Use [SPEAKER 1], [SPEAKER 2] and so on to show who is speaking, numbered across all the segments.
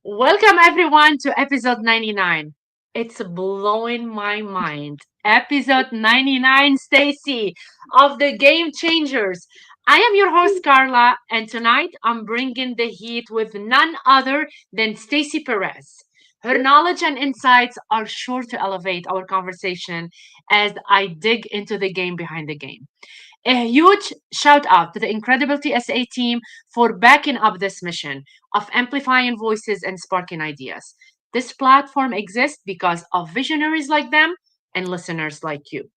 [SPEAKER 1] Welcome everyone to episode 99. It's blowing my mind. Episode 99, Stacy, of the Game Changers. I am your host, Carla, and tonight I'm bringing the heat with none other than Stacy Perez. Her knowledge and insights are sure to elevate our conversation as I dig into the game behind the game. A huge shout out to the incredible TSA team for backing up this mission of amplifying voices and sparking ideas. This platform exists because of visionaries like them and listeners like you.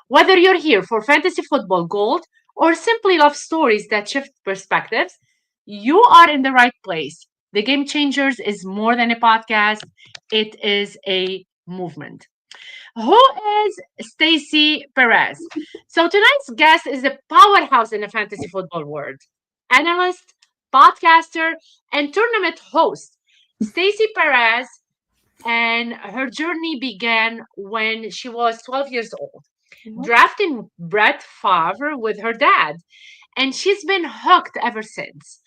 [SPEAKER 1] Whether you're here for fantasy football gold or simply love stories that shift perspectives, you are in the right place. The Game Changers is more than a podcast, it is a movement. Who is Stacy Perez? So tonight's guest is a powerhouse in the fantasy football world. Analyst, podcaster, and tournament host. Stacy Perez and her journey began when she was 12 years old,
[SPEAKER 2] What?
[SPEAKER 1] drafting Brett Favre with her dad, and she's been hooked ever since.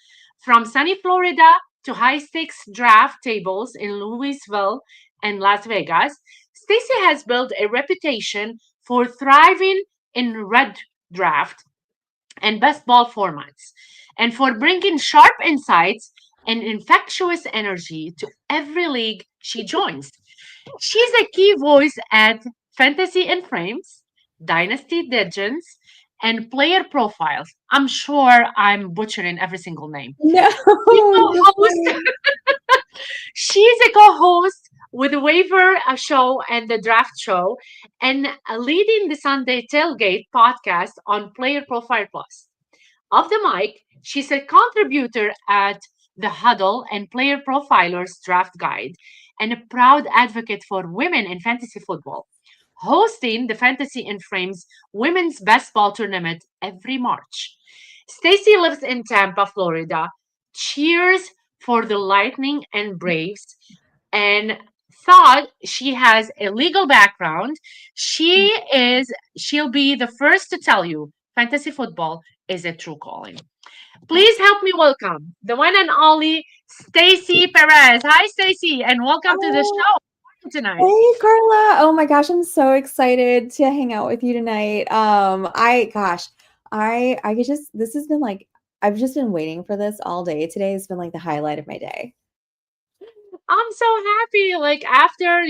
[SPEAKER 1] From sunny Florida to high stakes draft tables in Louisville and Las Vegas, Stacy has built a reputation for thriving in red draft and best ball formats, and for bringing sharp insights and infectious energy to every league she joins. She's a key voice at Fantasy in Frames, Dynasty Legends, and Player Profiles. I'm sure I'm butchering every single name.
[SPEAKER 2] No,
[SPEAKER 1] She
[SPEAKER 2] you're
[SPEAKER 1] co-hosts,
[SPEAKER 2] fine.
[SPEAKER 1] she's a co-host with the Waiver Show and the Draft Show, and leading the Sunday Tailgate podcast on Player Profile Plus. Off the mic, she's a contributor at The Huddle and Player Profiler's Draft Guide, and a proud advocate for women in fantasy football, hosting the Fantasy in Frames Women's Best Ball Tournament every March. Stacy lives in Tampa, Florida, cheers for the Lightning and Braves, and thought she has a legal background. She'll be the first to tell you fantasy football is a true calling. Please help me welcome the one and only Stacy Perez. Hi, Stacy, and welcome to the
[SPEAKER 2] Oh,
[SPEAKER 1] show tonight.
[SPEAKER 2] hey, Carla. Oh my gosh, I'm so excited to hang out with you tonight. I could just this has been like I've just been waiting for this all day. Today has been like the highlight of my day.
[SPEAKER 1] I'm so happy. Like after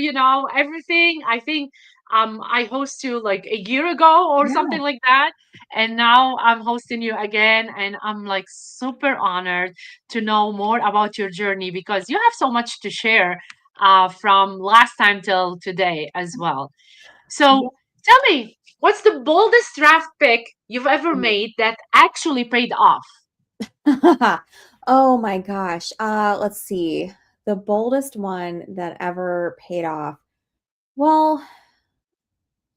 [SPEAKER 1] everything, I think I host you like a year ago or
[SPEAKER 2] Yeah.
[SPEAKER 1] something like that, and now I'm hosting you again, and I'm like super honored to know more about your journey because you have so much to share from last time till today as well. So tell me, what's the boldest draft pick you've ever made that actually paid off?
[SPEAKER 2] Oh my gosh. Let's see. The boldest one that ever paid off. Well,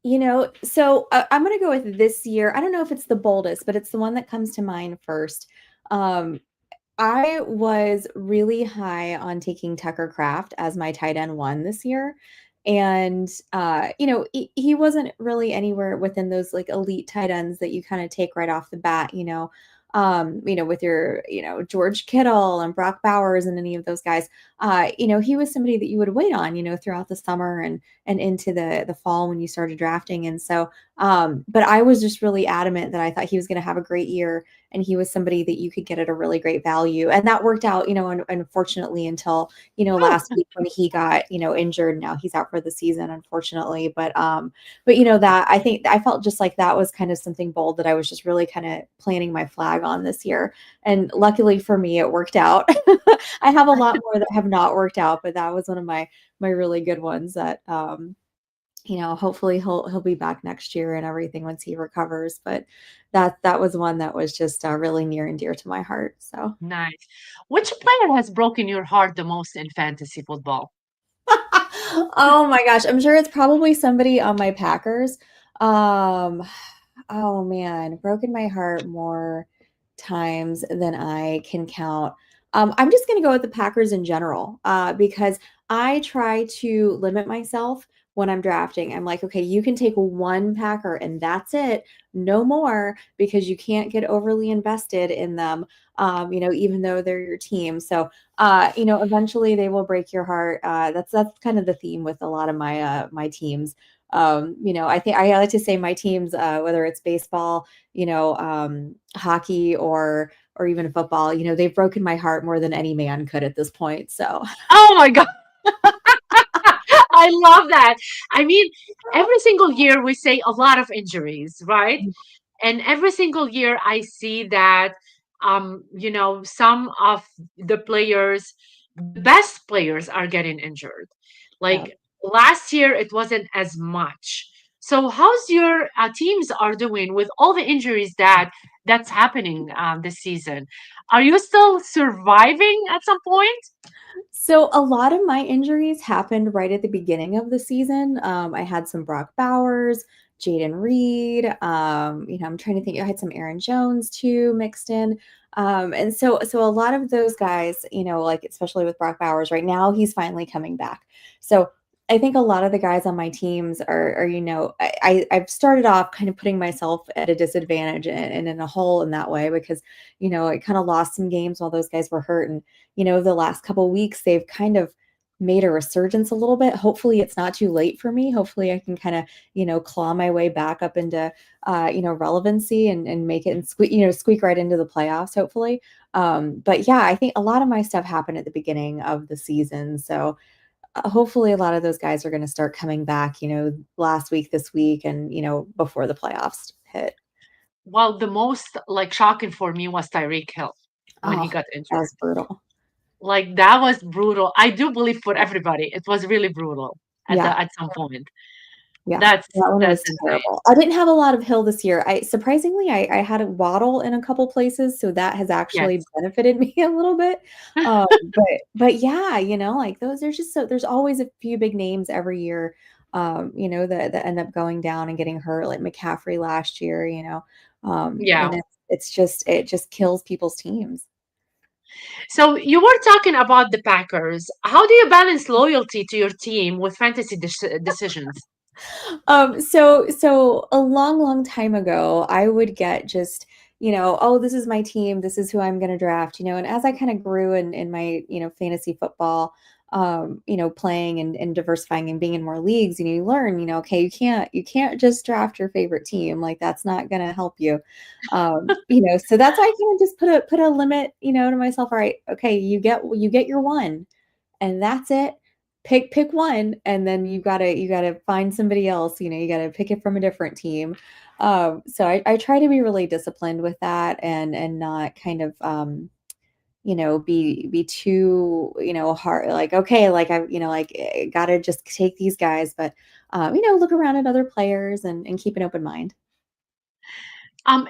[SPEAKER 2] I'm going to go with this year. I don't know if it's the boldest, but it's the one that comes to mind first. Um, I was really high on taking Tucker Craft as my tight end one this year. And, he wasn't really anywhere within those like elite tight ends that you kind of take right off the bat, with your, George Kittle and Brock Bowers and any of those guys. He was somebody that you would wait on, throughout the summer and into the fall when you started drafting. And so, but I was just really adamant that I thought he was going to have a great year and he was somebody that you could get at a really great value. And that worked out, unfortunately until, last week when he got, injured. Now he's out for the season, unfortunately. But that I think I felt just like that was kind of something bold that I was just really kind of planting my flag on this year. And luckily for me, it worked out. I have a lot more that have not worked out, but that was one of my really good ones that hopefully he'll be back next year and everything once he recovers. But that was one that was just really near and dear to my heart. So
[SPEAKER 1] Nice. Which player has broken your heart the most in fantasy football?
[SPEAKER 2] oh my gosh, I'm sure it's probably somebody on my Packers. Um, oh man, broken my heart more times than I can count. I'm just gonna go with the Packers in general, because I try to limit myself when I'm drafting. I'm like, okay, you can take one Packer and that's it, no more, because you can't get overly invested in them. Even though they're your team. So, eventually they will break your heart. That's kind of the theme with a lot of my teams. I think I like to say my teams, whether it's baseball, hockey, or even football, they've broken my heart more than any man could at this point. So,
[SPEAKER 1] Oh my God. I love that. I mean, every single year we say a lot of injuries, right? And every single year I see that some of the players, the best players are getting injured.
[SPEAKER 2] yeah.
[SPEAKER 1] Like last year it wasn't as much. So how's your teams are doing with all the injuries that's happening this season? Are you still surviving at some point?
[SPEAKER 2] So a lot of my injuries happened right at the beginning of the season. I had some Brock Bowers, Jaden Reed. I'm trying to think. I had some Aaron Jones too mixed in. And so a lot of those guys, like especially with Brock Bowers right now, he's finally coming back. So I think a lot of the guys on my teams are I've started off kind of putting myself at a disadvantage and in a hole in that way because, I kind of lost some games while those guys were hurt. And the last couple weeks, they've kind of made a resurgence a little bit. Hopefully, it's not too late for me. Hopefully, I can kind of, claw my way back up into, relevancy and make it and squeak right into the playoffs, hopefully. But yeah, I think a lot of my stuff happened at the beginning of the season. So hopefully, a lot of those guys are going to start coming back, last week, this week, and, before the playoffs hit.
[SPEAKER 1] Well, the most like shocking for me was Tyreek Hill when he
[SPEAKER 2] Oh,
[SPEAKER 1] got
[SPEAKER 2] that
[SPEAKER 1] injured.
[SPEAKER 2] was brutal.
[SPEAKER 1] Like that was brutal. I do believe for everybody, it was really brutal
[SPEAKER 2] Yeah.
[SPEAKER 1] at some point.
[SPEAKER 2] Yeah,
[SPEAKER 1] That's
[SPEAKER 2] that one
[SPEAKER 1] that's
[SPEAKER 2] was
[SPEAKER 1] insane.
[SPEAKER 2] terrible. I didn't have a lot of Hill this year. I had a Waddle in a couple places, so that has actually
[SPEAKER 1] Yes.
[SPEAKER 2] benefited me a little bit. But yeah, like those there's always a few big names every year, that end up going down and getting hurt, like McCaffrey last year,
[SPEAKER 1] Yeah.
[SPEAKER 2] and it just kills people's teams.
[SPEAKER 1] So you were talking about the Packers. How do you balance loyalty to your team with fantasy decisions?
[SPEAKER 2] So a long, long time ago, I would get just, oh, this is my team, this is who I'm going to draft, and as I kind of grew in my, fantasy football, playing and diversifying and being in more leagues, you learn, okay, you can't just draft your favorite team, like that's not going to help you. So that's why I kind of just put a limit, to myself. All right, okay, you get your one, and that's it. Pick one, and then you gotta find somebody else. You gotta pick it from a different team. So I try to be really disciplined with that, and not kind of be too hard. Like, okay, like I like gotta just take these guys, but look around at other players and keep an open mind.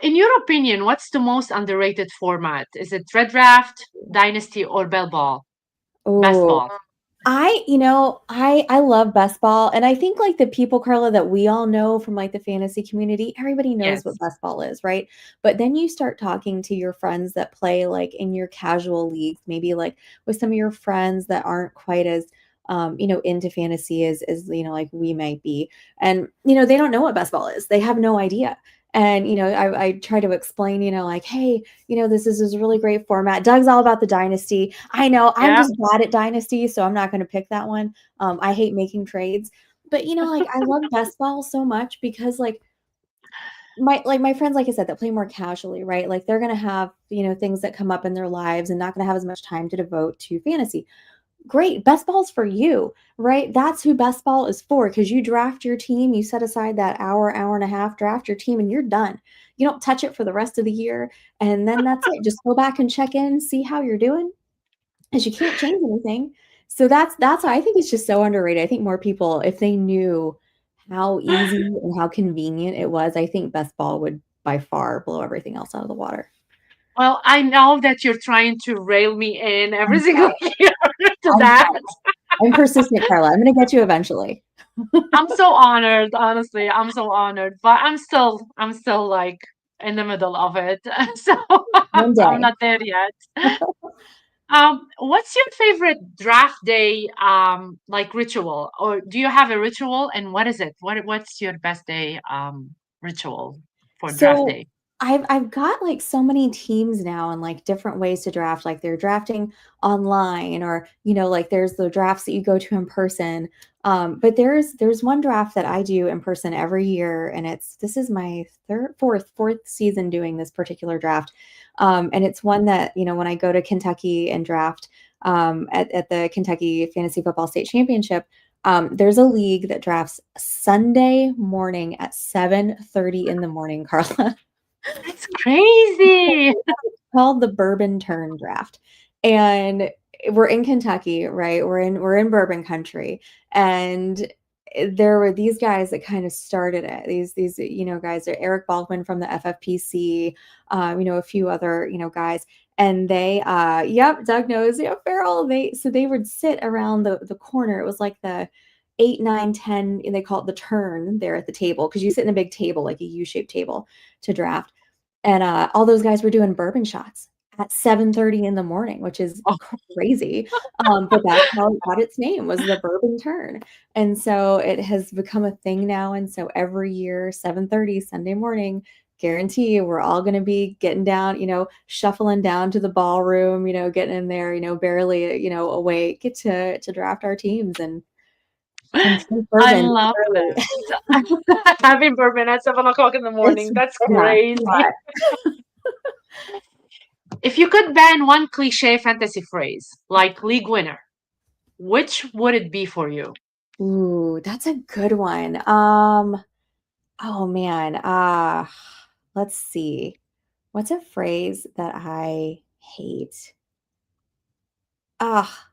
[SPEAKER 1] In your opinion, what's the most underrated format? Is it Red Draft, Dynasty, or Bell Ball? Best
[SPEAKER 2] Oh,
[SPEAKER 1] ball.
[SPEAKER 2] I love best ball, and I think like the people, Carla, that we all know from like the fantasy community, everybody knows what
[SPEAKER 1] Yes.
[SPEAKER 2] best ball is, right? But then you start talking to your friends that play like in your casual leagues, maybe like with some of your friends that aren't quite as into fantasy as like we might be, and they don't know what best ball is. They have no idea. And I try to explain, like, hey, this is a really great format. Doug's all about the dynasty. I know I'm
[SPEAKER 1] Yeah.
[SPEAKER 2] just bad at dynasty, so I'm not going to pick that one. I hate making trades, but like I love best ball so much because my friends, like I said, that play more casually, right? Like they're going to have things that come up in their lives and not going to have as much time to devote to fantasy. Great. Best ball's for you, right? That's who best ball is for because you draft your team, you set aside that hour and a half, draft your team, and you're done. You don't touch it for the rest of the year. And then that's it. Just go back and check in, see how you're doing, as you can't change anything. So that's why I think it's just so underrated. I think more people, if they knew how easy and how convenient it was, I think best ball would by far blow everything else out of the water.
[SPEAKER 1] Well, I know that you're trying to rail me in every
[SPEAKER 2] I'm
[SPEAKER 1] single
[SPEAKER 2] trying.
[SPEAKER 1] year to
[SPEAKER 2] I'm
[SPEAKER 1] that.
[SPEAKER 2] trying. I'm persistent, Carla. I'm going to get you eventually.
[SPEAKER 1] I'm so honored, honestly. I'm so honored, but I'm still like in the middle of it. So
[SPEAKER 2] One
[SPEAKER 1] I'm
[SPEAKER 2] day.
[SPEAKER 1] not there yet. What's your favorite draft day like ritual, or do you have a ritual? And what is it? What's your best day ritual for draft
[SPEAKER 2] So
[SPEAKER 1] day?
[SPEAKER 2] I've got like so many teams now and like different ways to draft. Like they're drafting online, or like there's the drafts that you go to in person. But there's one draft that I do in person every year, and this is my fourth season doing this particular draft. And it's one that when I go to Kentucky and draft at the Kentucky Fantasy Football State Championship. There's a league that drafts Sunday morning at 7:30 in the morning, Carla.
[SPEAKER 1] That's crazy.
[SPEAKER 2] Called the Bourbon Turn Draft. And we're in Kentucky, right? We're in bourbon country. And there were these guys that kind of started it. These guys are Eric Baldwin from the FFPC, a few other guys. And they yep, Doug knows, Farrell. They would sit around the corner. It was like the 8, 9, 10, and they call it the turn there at the table, because you sit in a big table, like a U-shaped table, to draft. And all those guys were doing bourbon shots at 7:30 in the morning, which is
[SPEAKER 1] Oh,
[SPEAKER 2] crazy. But that's how it got its name, was the Bourbon Turn. And so it has become a thing now. And so every year, 7:30 Sunday morning, guarantee we're all going to be getting down, shuffling down to the ballroom, getting in there, barely, awake to draft our teams and drink
[SPEAKER 1] I
[SPEAKER 2] bourbon
[SPEAKER 1] love
[SPEAKER 2] early.
[SPEAKER 1] that. Having bourbon at 7 o'clock in the
[SPEAKER 2] It's
[SPEAKER 1] morning. That's
[SPEAKER 2] yeah,
[SPEAKER 1] crazy. If you could ban one cliche fantasy phrase, like league winner, which would it be for you?
[SPEAKER 2] ooh, that's a good one. Oh man. Let's see. What's a phrase that I hate? Ah,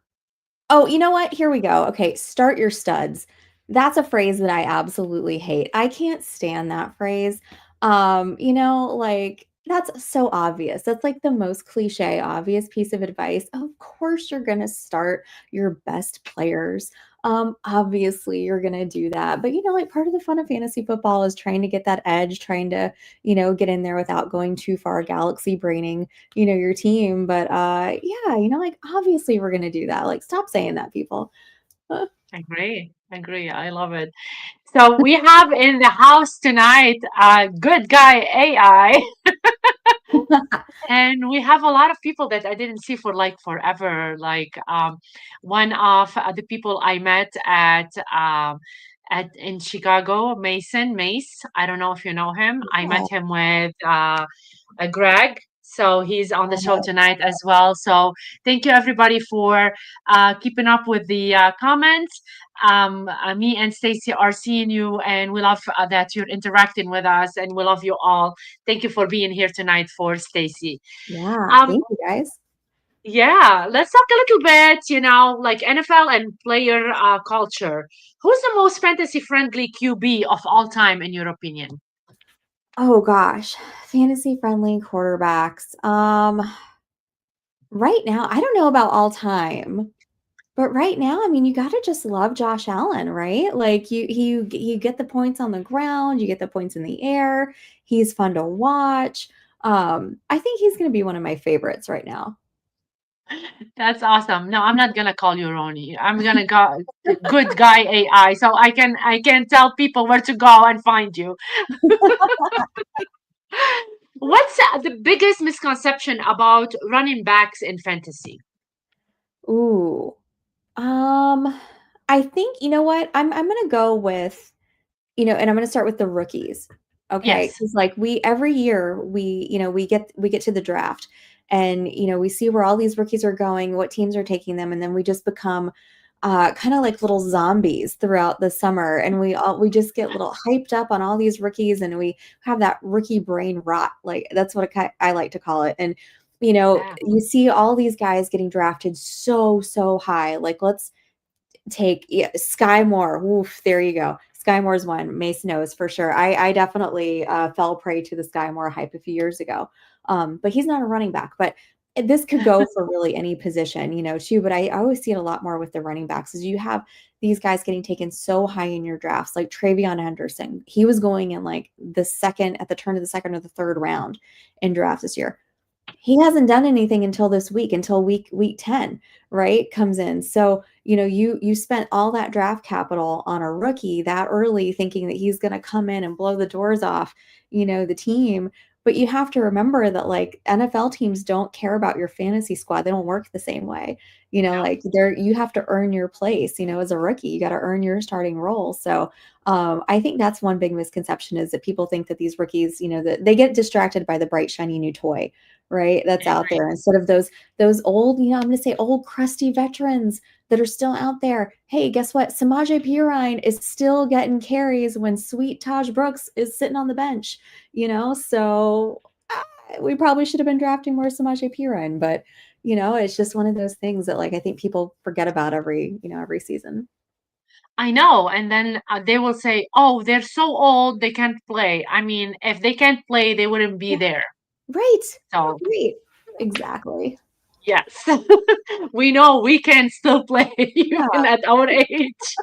[SPEAKER 2] oh, you know what? Here we go. Okay, start your studs. That's a phrase that I absolutely hate. I can't stand that phrase. Like that's so obvious. That's like the most cliche, obvious piece of advice. Of course, you're going to start your best players. Obviously, you're going to do that. But like part of the fun of fantasy football is trying to get that edge, trying to, get in there without going too far galaxy braining your team. But yeah, like obviously we're gonna do that. Like, stop saying that, people.
[SPEAKER 1] Agree. Agree. I love it. So we have in the house tonight good guy AI. And we have a lot of people that I didn't see for like forever. Like one of the people I met at in Chicago, Mace. I don't know if you know him. I met
[SPEAKER 2] Yeah.
[SPEAKER 1] him with Greg. So he's on the show
[SPEAKER 2] Oh,
[SPEAKER 1] tonight as well. So thank you everybody for keeping up with the comments. Me and Stacy are seeing you, and we love that you're interacting with us, and we love you all. Thank you for being here tonight for Stacy.
[SPEAKER 2] yeah.
[SPEAKER 1] Um,
[SPEAKER 2] Thank you, guys.
[SPEAKER 1] yeah, let's talk a little bit, like NFL and player culture. Who's the most fantasy friendly QB of all time, in your opinion?
[SPEAKER 2] Oh gosh, fantasy friendly quarterbacks. Right now, I don't know about all time, but right now, I mean, you got to just love Josh Allen, right? Like you get the points on the ground, you get the points in the air. He's fun to watch. I think he's going to be one of my favorites right now.
[SPEAKER 1] That's awesome. No, I'm not gonna call you Ronnie. I'm gonna go good guy AI, so I can tell people where to go and find you. What's the biggest misconception about running backs in fantasy?
[SPEAKER 2] Ooh. Um, I think you know what? I'm gonna go with, and I'm gonna start with the rookies. Okay.
[SPEAKER 1] Yes.
[SPEAKER 2] Because like we every year we get to the draft, and we see where all these rookies are going, what teams are taking them, and then we just become kind of like little zombies throughout the summer, and we just get little hyped up on all these rookies, and we have that rookie brain rot. Like that's what I like to call it. And
[SPEAKER 1] Yeah.
[SPEAKER 2] you see all these guys getting drafted so high. Like let's take Sky Moore. Oof, there you go. Sky Moore's one. Mace knows for sure. I definitely fell prey to the Sky Moore hype a few years ago. But he's not a running back. But this could go for really any position, too. But I always see it a lot more with the running backs, is you have these guys getting taken so high in your drafts, like Travion Henderson. He was going in like the second, at the turn of the second or the third round in drafts this year. he hasn't done anything until this week, until week 10, right? Comes in. So, you spent all that draft capital on a rookie that early thinking that he's going to come in and blow the doors off, the team. But you have to remember that like NFL teams don't care about your fantasy squad. They don't work the same way.
[SPEAKER 1] Yeah.
[SPEAKER 2] Like you have to earn your place, as a rookie. You got to earn your starting role. So, I think that's one big misconception is that people think that these rookies, that they get distracted by the bright shiny new toy, right? That's
[SPEAKER 1] I
[SPEAKER 2] out
[SPEAKER 1] agree.
[SPEAKER 2] there instead of those old, I'm going to say old crusty veterans that are still out there. Hey, guess what? Samaje Perine is still getting carries when sweet Taj Brooks is sitting on the bench, So we probably should have been drafting more Samaje Perine, but it's just one of those things that like I think people forget about every season.
[SPEAKER 1] I know. And then they will say, oh, they're so old, they can't play. I mean, if they can't play, they wouldn't be
[SPEAKER 2] Yeah,
[SPEAKER 1] there.
[SPEAKER 2] right.
[SPEAKER 1] So,
[SPEAKER 2] Right. Exactly.
[SPEAKER 1] yes, we know we can still play
[SPEAKER 2] Yeah.
[SPEAKER 1] even at our age.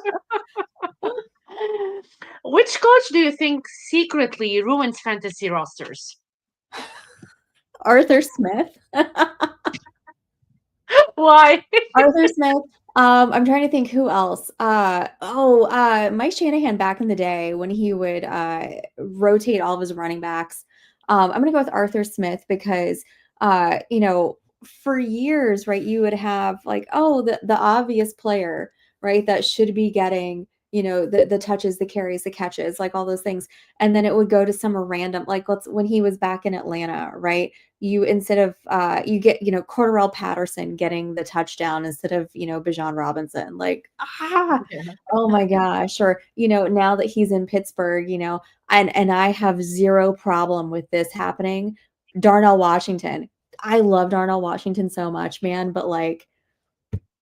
[SPEAKER 1] Which coach do you think secretly ruins fantasy rosters?
[SPEAKER 2] Arthur Smith.
[SPEAKER 1] Why?
[SPEAKER 2] Arthur Smith. I'm trying to think who else. Mike Shanahan back in the day when he would rotate all of his running backs. I'm gonna go with Arthur Smith because for years, right, you would have like, oh, the obvious player, right, that should be getting, the touches, the carries, the catches, like all those things. And then it would go to some random, like let's when he was back in Atlanta, right? You instead of you get Cordarrelle Patterson getting the touchdown instead of Bijan Robinson, like
[SPEAKER 1] Yeah.
[SPEAKER 2] oh my gosh, or now that he's in Pittsburgh, and I have zero problem with this happening. Darnell Washington, I love Darnell Washington so much, man, but like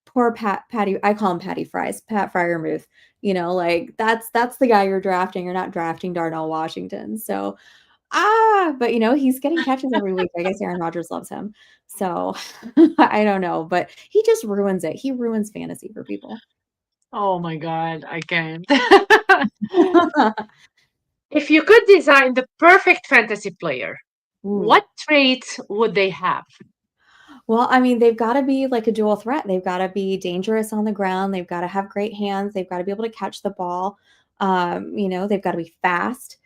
[SPEAKER 2] poor Patty, I call him Patty Fries, Pat Fryermuth. Like that's the guy you're drafting. You're not drafting Darnell Washington. So but he's getting catches every week. I guess Aaron Rodgers loves him. So I don't know, but he just ruins it. He ruins fantasy for people.
[SPEAKER 1] Oh my God, I can't. If you could design the perfect fantasy player,
[SPEAKER 2] Ooh.
[SPEAKER 1] what traits would they have?
[SPEAKER 2] Well, I mean, they've got to be like a dual threat. They've got to be dangerous on the ground. They've got to have great hands. They've got to be able to catch the ball. They've got to be fast.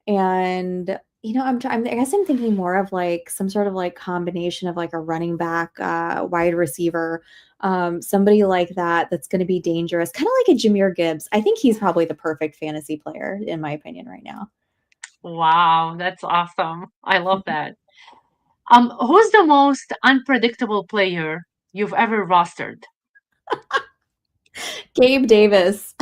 [SPEAKER 2] And I guess I'm thinking more of like some sort of like combination of like a running back, wide receiver, somebody like that that's going to be dangerous, kind of like a Jameer Gibbs. I think he's probably the perfect fantasy player in my opinion right now.
[SPEAKER 1] Wow, that's awesome. I love that. Who's the most unpredictable player you've ever rostered?
[SPEAKER 2] Gabe Davis.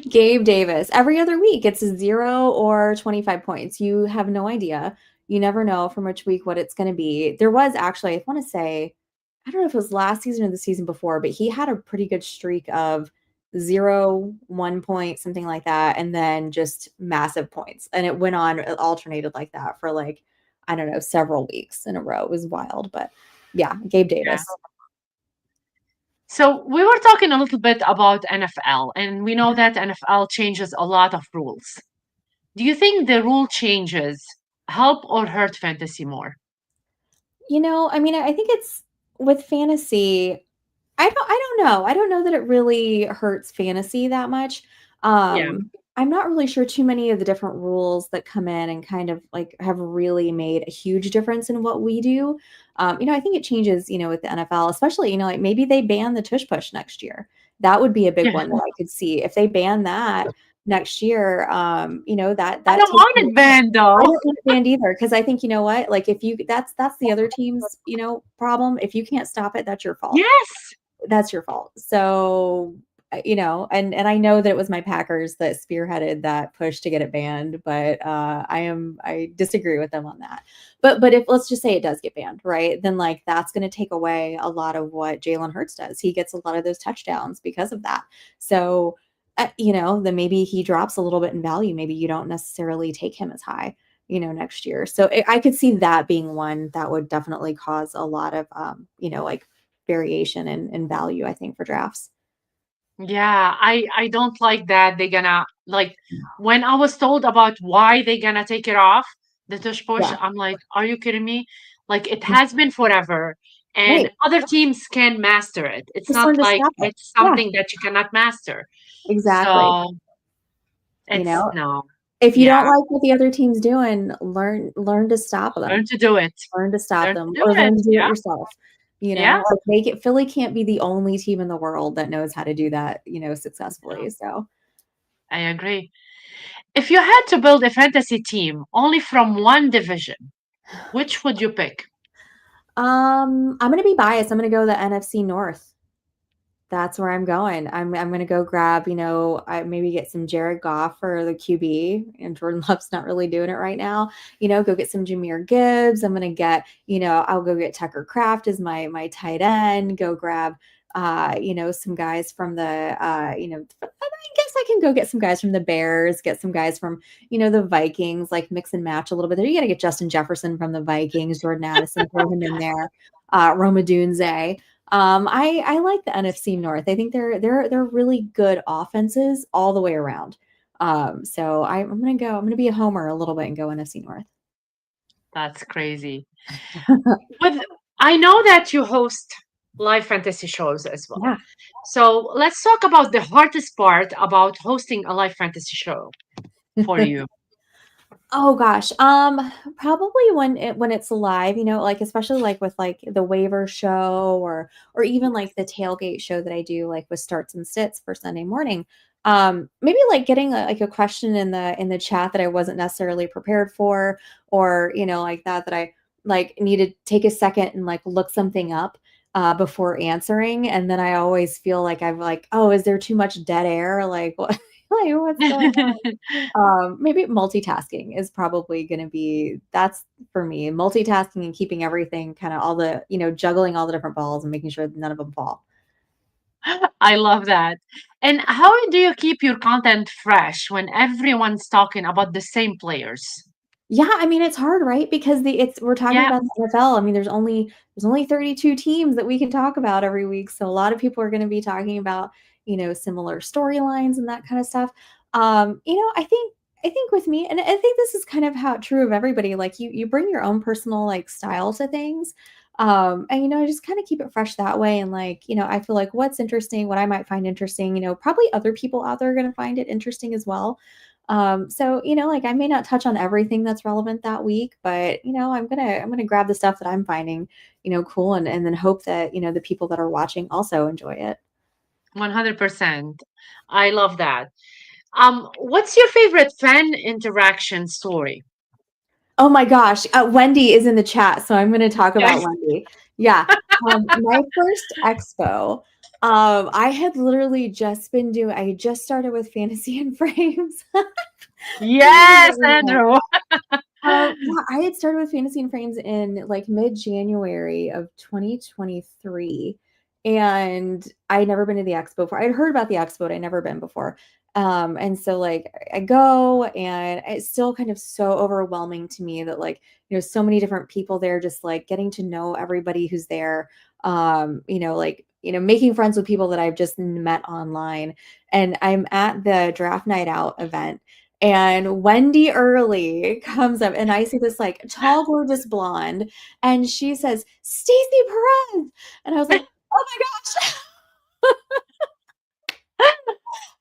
[SPEAKER 2] Gabe Davis. Every other week, it's 0 or 25 points. You have no idea. You never know from which week what it's going to be. There was actually, I want to say, I don't know if it was last season or the season before, but he had a pretty good streak of 0, 1 point, something like that, and then just massive points. And it went on, it alternated like that for like, I don't know, several weeks in a row. It was wild. But yeah, Gabe
[SPEAKER 1] Yeah.
[SPEAKER 2] Davis.
[SPEAKER 1] So we were talking a little bit about NFL, and we know that NFL changes a lot of rules. Do you think the rule changes help or hurt fantasy more?
[SPEAKER 2] I mean, I think it's with fantasy, I don't know. I don't know that it really hurts fantasy that much.
[SPEAKER 1] Yeah.
[SPEAKER 2] I'm not really sure too many of the different rules that come in and kind of like have really made a huge difference in what we do. I think it changes, with the NFL, especially, like maybe they ban the tush push next year. That would be a big
[SPEAKER 1] Yeah.
[SPEAKER 2] one that I could see. If they ban that next year, that
[SPEAKER 1] I
[SPEAKER 2] that
[SPEAKER 1] don't
[SPEAKER 2] takes
[SPEAKER 1] want it banned
[SPEAKER 2] I
[SPEAKER 1] though.
[SPEAKER 2] don't want it banned either because I think you know what, like if you that's the other team's problem. If you can't stop it, that's your fault.
[SPEAKER 1] Yes.
[SPEAKER 2] That's your fault. So, and I know that it was my Packers that spearheaded that push to get it banned, but I disagree with them on that. But if let's just say it does get banned, right? Then like that's going to take away a lot of what Jalen Hurts does. He gets a lot of those touchdowns because of that. So, then maybe he drops a little bit in value. Maybe you don't necessarily take him as high, next year. So I could see that being one that would definitely cause a lot of, like variation in value, I think, for drafts.
[SPEAKER 1] Yeah, I don't like that they're gonna like when I was told about why they gonna take it off, the tush push,
[SPEAKER 2] Yeah.
[SPEAKER 1] I'm like, are you kidding me? Like it has been forever, and
[SPEAKER 2] Right.
[SPEAKER 1] other teams can master it. It's
[SPEAKER 2] Just
[SPEAKER 1] not
[SPEAKER 2] learn to
[SPEAKER 1] like
[SPEAKER 2] stop it.
[SPEAKER 1] it's
[SPEAKER 2] Yeah,
[SPEAKER 1] something that you cannot master.
[SPEAKER 2] exactly.
[SPEAKER 1] So
[SPEAKER 2] You
[SPEAKER 1] it's
[SPEAKER 2] know,
[SPEAKER 1] no,
[SPEAKER 2] if you don't
[SPEAKER 1] yeah,
[SPEAKER 2] like what the other team's doing, learn to stop them.
[SPEAKER 1] learn to do it.
[SPEAKER 2] Learn to stop
[SPEAKER 1] Learn to
[SPEAKER 2] them
[SPEAKER 1] do
[SPEAKER 2] or
[SPEAKER 1] it.
[SPEAKER 2] learn to do it
[SPEAKER 1] Yeah,
[SPEAKER 2] yourself.
[SPEAKER 1] yeah,
[SPEAKER 2] Like make it Philly can't be the only team in the world that knows how to do that, successfully. So
[SPEAKER 1] I agree. If you had to build a fantasy team only from one division, which would you pick?
[SPEAKER 2] I'm gonna be biased. I'm gonna go the NFC North. That's where I'm going. I'm gonna go grab, I maybe get some Jared Goff for the QB, and Jordan Love's not really doing it right now. Go get some Jameer Gibbs. I'm gonna get, I'll go get Tucker Kraft as my tight end. Go grab, some guys from the, I guess I can go get some guys from the Bears, get some guys from, the Vikings, like mix and match a little bit there. You got to get Justin Jefferson from the Vikings, Jordan Addison, throw him in there, Roma Dunze. I like the NFC North. I think they're really good offenses all the way around. So I'm gonna be a homer a little bit and go NFC North.
[SPEAKER 1] That's crazy. With I know that you host live fantasy shows as well.
[SPEAKER 2] Yeah.
[SPEAKER 1] So let's talk about the hardest part about hosting a live fantasy show for you.
[SPEAKER 2] Oh gosh. Probably when it's live, like especially like with like the waiver show or even like the tailgate show that I do like with starts and sits for Sunday morning. Maybe like getting like a question in the chat that I wasn't necessarily prepared for, or like that I like need to take a second and like look something up before answering, and then I always feel like I'm like, oh, is there too much dead air? Like what like what's going on? Maybe multitasking is probably going to be that's for me. Multitasking and keeping everything kind of all the, juggling all the different balls and making sure none of them fall.
[SPEAKER 1] I love that. And how do you keep your content fresh when everyone's talking about the same players?
[SPEAKER 2] Yeah, I mean it's hard, right? Because we're talking
[SPEAKER 1] Yeah,
[SPEAKER 2] about the NFL. I mean, there's only 32 teams that we can talk about every week. So a lot of people are going to be talking about, similar storylines and that kind of stuff. I think with me, and I think this is kind of how true of everybody, like you bring your own personal like style to things. And just kind of keep it fresh that way. And like, I feel like what's interesting, what I might find interesting, probably other people out there are going to find it interesting as well. So like I may not touch on everything that's relevant that week, but I'm gonna grab the stuff that I'm finding, cool, and then hope that the people that are watching also enjoy it.
[SPEAKER 1] 100%. I love that. What's your favorite fan interaction story?
[SPEAKER 2] Oh my gosh, Wendy is in the chat, so I'm gonna talk about
[SPEAKER 1] Yes.
[SPEAKER 2] Wendy. Yeah, my first expo, I had literally just been doing. I had just started with Fantasy and Frames.
[SPEAKER 1] Yes, Andrew.
[SPEAKER 2] Yeah, I had started with Fantasy and Frames in like mid-January of 2023, and I had never been to the expo before. I'd heard about the expo, but I'd never been before. And so like I go, and it's still kind of so overwhelming to me that like so many different people there, just like getting to know everybody who's there. Like making friends with people that I've just met online, and I'm at the draft night out event, and Wendy Early comes up, and I see this like tall, gorgeous blonde, and she says, "Stacy Perez," and I was like, "Oh my gosh!"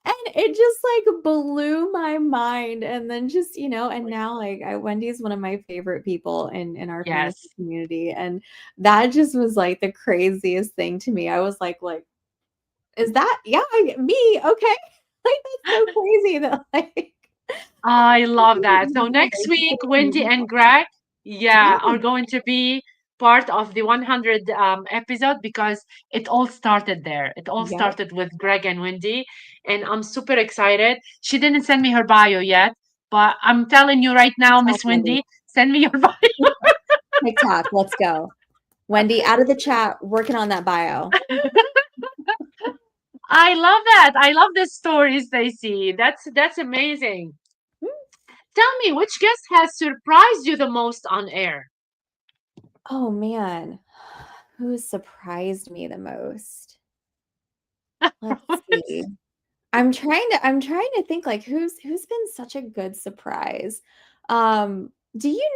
[SPEAKER 2] And it just like blew my mind. And then just and now like Wendy's one of my favorite people in our fantasy
[SPEAKER 1] Yes.
[SPEAKER 2] community, and that just was like the craziest thing to me. I was like, is that me? Okay, like that's so crazy that like.
[SPEAKER 1] I love that. So next week, Wendy and Greg, yeah,
[SPEAKER 2] Yeah,
[SPEAKER 1] are going to be part of the 100 episode because it all started there. It all
[SPEAKER 2] yep,
[SPEAKER 1] started with Greg and Wendy, and I'm super excited. She didn't send me her bio yet, but I'm telling you right now,
[SPEAKER 2] TikTok
[SPEAKER 1] Miss
[SPEAKER 2] Wendy.
[SPEAKER 1] Wendy, send me your bio.
[SPEAKER 2] TikTok, let's go. Wendy, out of the chat, working on that bio.
[SPEAKER 1] I love that. I love this story, Stacy. That's amazing. Tell me, which guest has surprised you the most on air?
[SPEAKER 2] Oh man, who surprised me the most? Let's see. I'm trying to think like who's been such a good surprise. Do you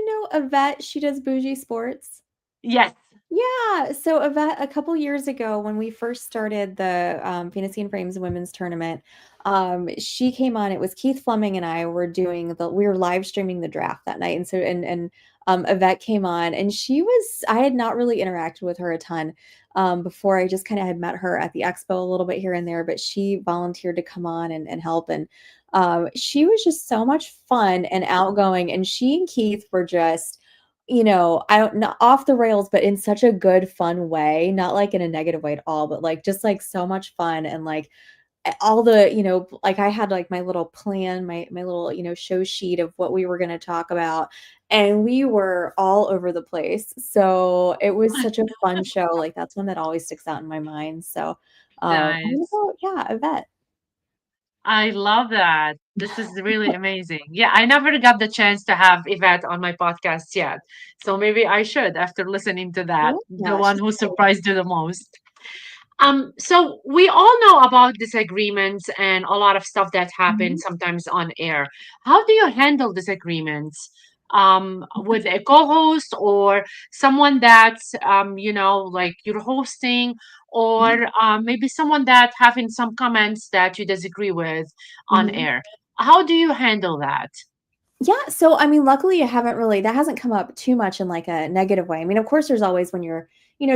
[SPEAKER 2] know Yvette? She does bougie sports.
[SPEAKER 1] Yes.
[SPEAKER 2] Yeah, so a couple years ago when we first started the Fantasy and Frames women's tournament, she came on. It was Keith Fleming and I were doing we were live streaming the draft that night, and so and Yvette came on, and I had not really interacted with her a ton before. I just kind of had met her at the expo a little bit here and there, but she volunteered to come on and help, and she was just so much fun and outgoing, and she and Keith were just I don't not off the rails, but in such a good, fun way, not like in a negative way at all, but like just like so much fun and like all the, like I had like my little plan, my little, show sheet of what we were going to talk about. And we were all over the place. So it was such a fun show. Like that's one that always sticks out in my mind. So I'm gonna
[SPEAKER 1] Nice.
[SPEAKER 2] go, yeah, Yvette.
[SPEAKER 1] I love that. This is really amazing. Yeah, I never got the chance to have Yvette on my podcast yet. So maybe I should after listening to that, the
[SPEAKER 2] Yeah,
[SPEAKER 1] one
[SPEAKER 2] she's
[SPEAKER 1] who
[SPEAKER 2] great.
[SPEAKER 1] surprised you the most. So we all know about disagreements and a lot of stuff that happens
[SPEAKER 2] Mhm.
[SPEAKER 1] sometimes on air. How do you handle disagreements? With a co-host or someone that's like you're hosting, or maybe someone that having some comments that you disagree with on
[SPEAKER 2] Mhm.
[SPEAKER 1] air. How do you handle that?
[SPEAKER 2] Yeah, so I mean, luckily, I haven't really that hasn't come up too much in like a negative way. I mean, of course, there's always when you're,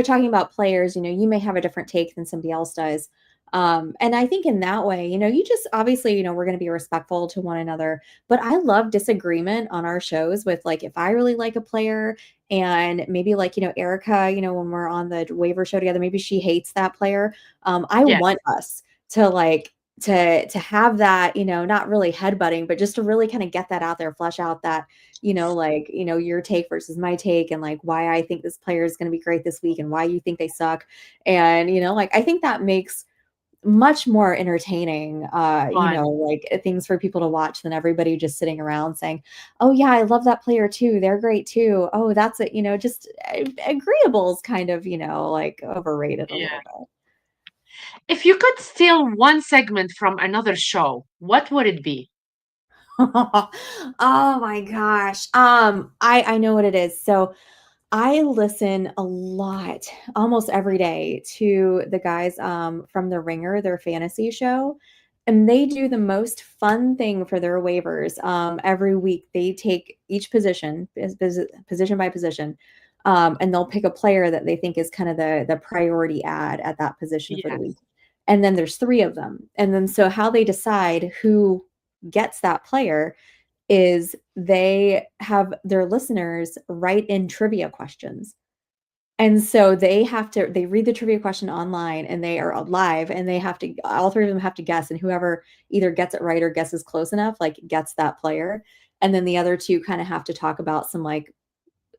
[SPEAKER 2] talking about players, you may have a different take than somebody else does. And I think in that way, you just obviously, we're going to be respectful to one another. But I love disagreement on our shows with like if I really like a player and maybe like, Erica, when we're on the waiver show together, maybe she hates that player. I
[SPEAKER 1] Yes,
[SPEAKER 2] want us to like to have that, not really headbutting, but just to really kind of get that out there, flesh out that, like, your take versus my take and like why I think this player is going to be great this week and why you think they suck. And, like I think that makes much more entertaining,
[SPEAKER 1] fun.
[SPEAKER 2] like things for people to watch than everybody just sitting around saying, "Oh yeah, I love that player too. They're great too. Oh, that's it." Just agreeables kind of, like overrated a
[SPEAKER 1] Yeah.
[SPEAKER 2] little bit.
[SPEAKER 1] If you could steal one segment from another show, what would it be?
[SPEAKER 2] Oh my gosh. I know what it is. So I listen a lot, almost every day, to the guys from The Ringer, their fantasy show. And they do the most fun thing for their waivers. Every week, they take each position, position by position, and they'll pick a player that they think is kind of the priority ad at that position for the week.
[SPEAKER 1] Yes.
[SPEAKER 2] And then there's three of them. And then so how they decide who gets that player is they have their listeners write in trivia questions. And so they read the trivia question online and they are live and they have to all three of them have to guess and whoever either gets it right or guesses close enough like gets that player. And then the other two kind of have to talk about some like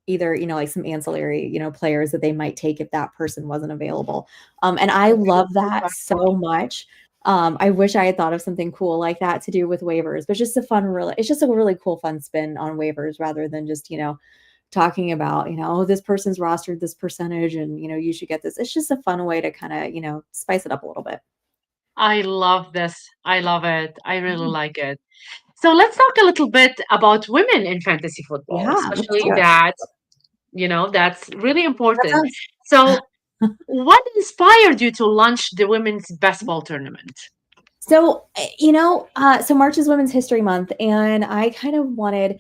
[SPEAKER 2] either like some ancillary players that they might take if that person wasn't available. And I
[SPEAKER 1] That's
[SPEAKER 2] love
[SPEAKER 1] so
[SPEAKER 2] that
[SPEAKER 1] fun.
[SPEAKER 2] so much. I wish I had thought of something cool like that to do with waivers, but just a fun really it's just a really cool fun spin on waivers rather than just talking about oh, this person's rostered this percentage and you should get this. It's just a fun way to kind of spice it up a little bit.
[SPEAKER 1] I love this. I love it. I really
[SPEAKER 2] Mhm.
[SPEAKER 1] like it. So let's talk a little bit about women in fantasy football,
[SPEAKER 2] Yeah, let's
[SPEAKER 1] especially
[SPEAKER 2] do it.
[SPEAKER 1] that, that's really
[SPEAKER 2] That
[SPEAKER 1] important.
[SPEAKER 2] sounds
[SPEAKER 1] So, what inspired you to launch the women's basketball tournament?
[SPEAKER 2] so so March is Women's History Month, and I kind of wanted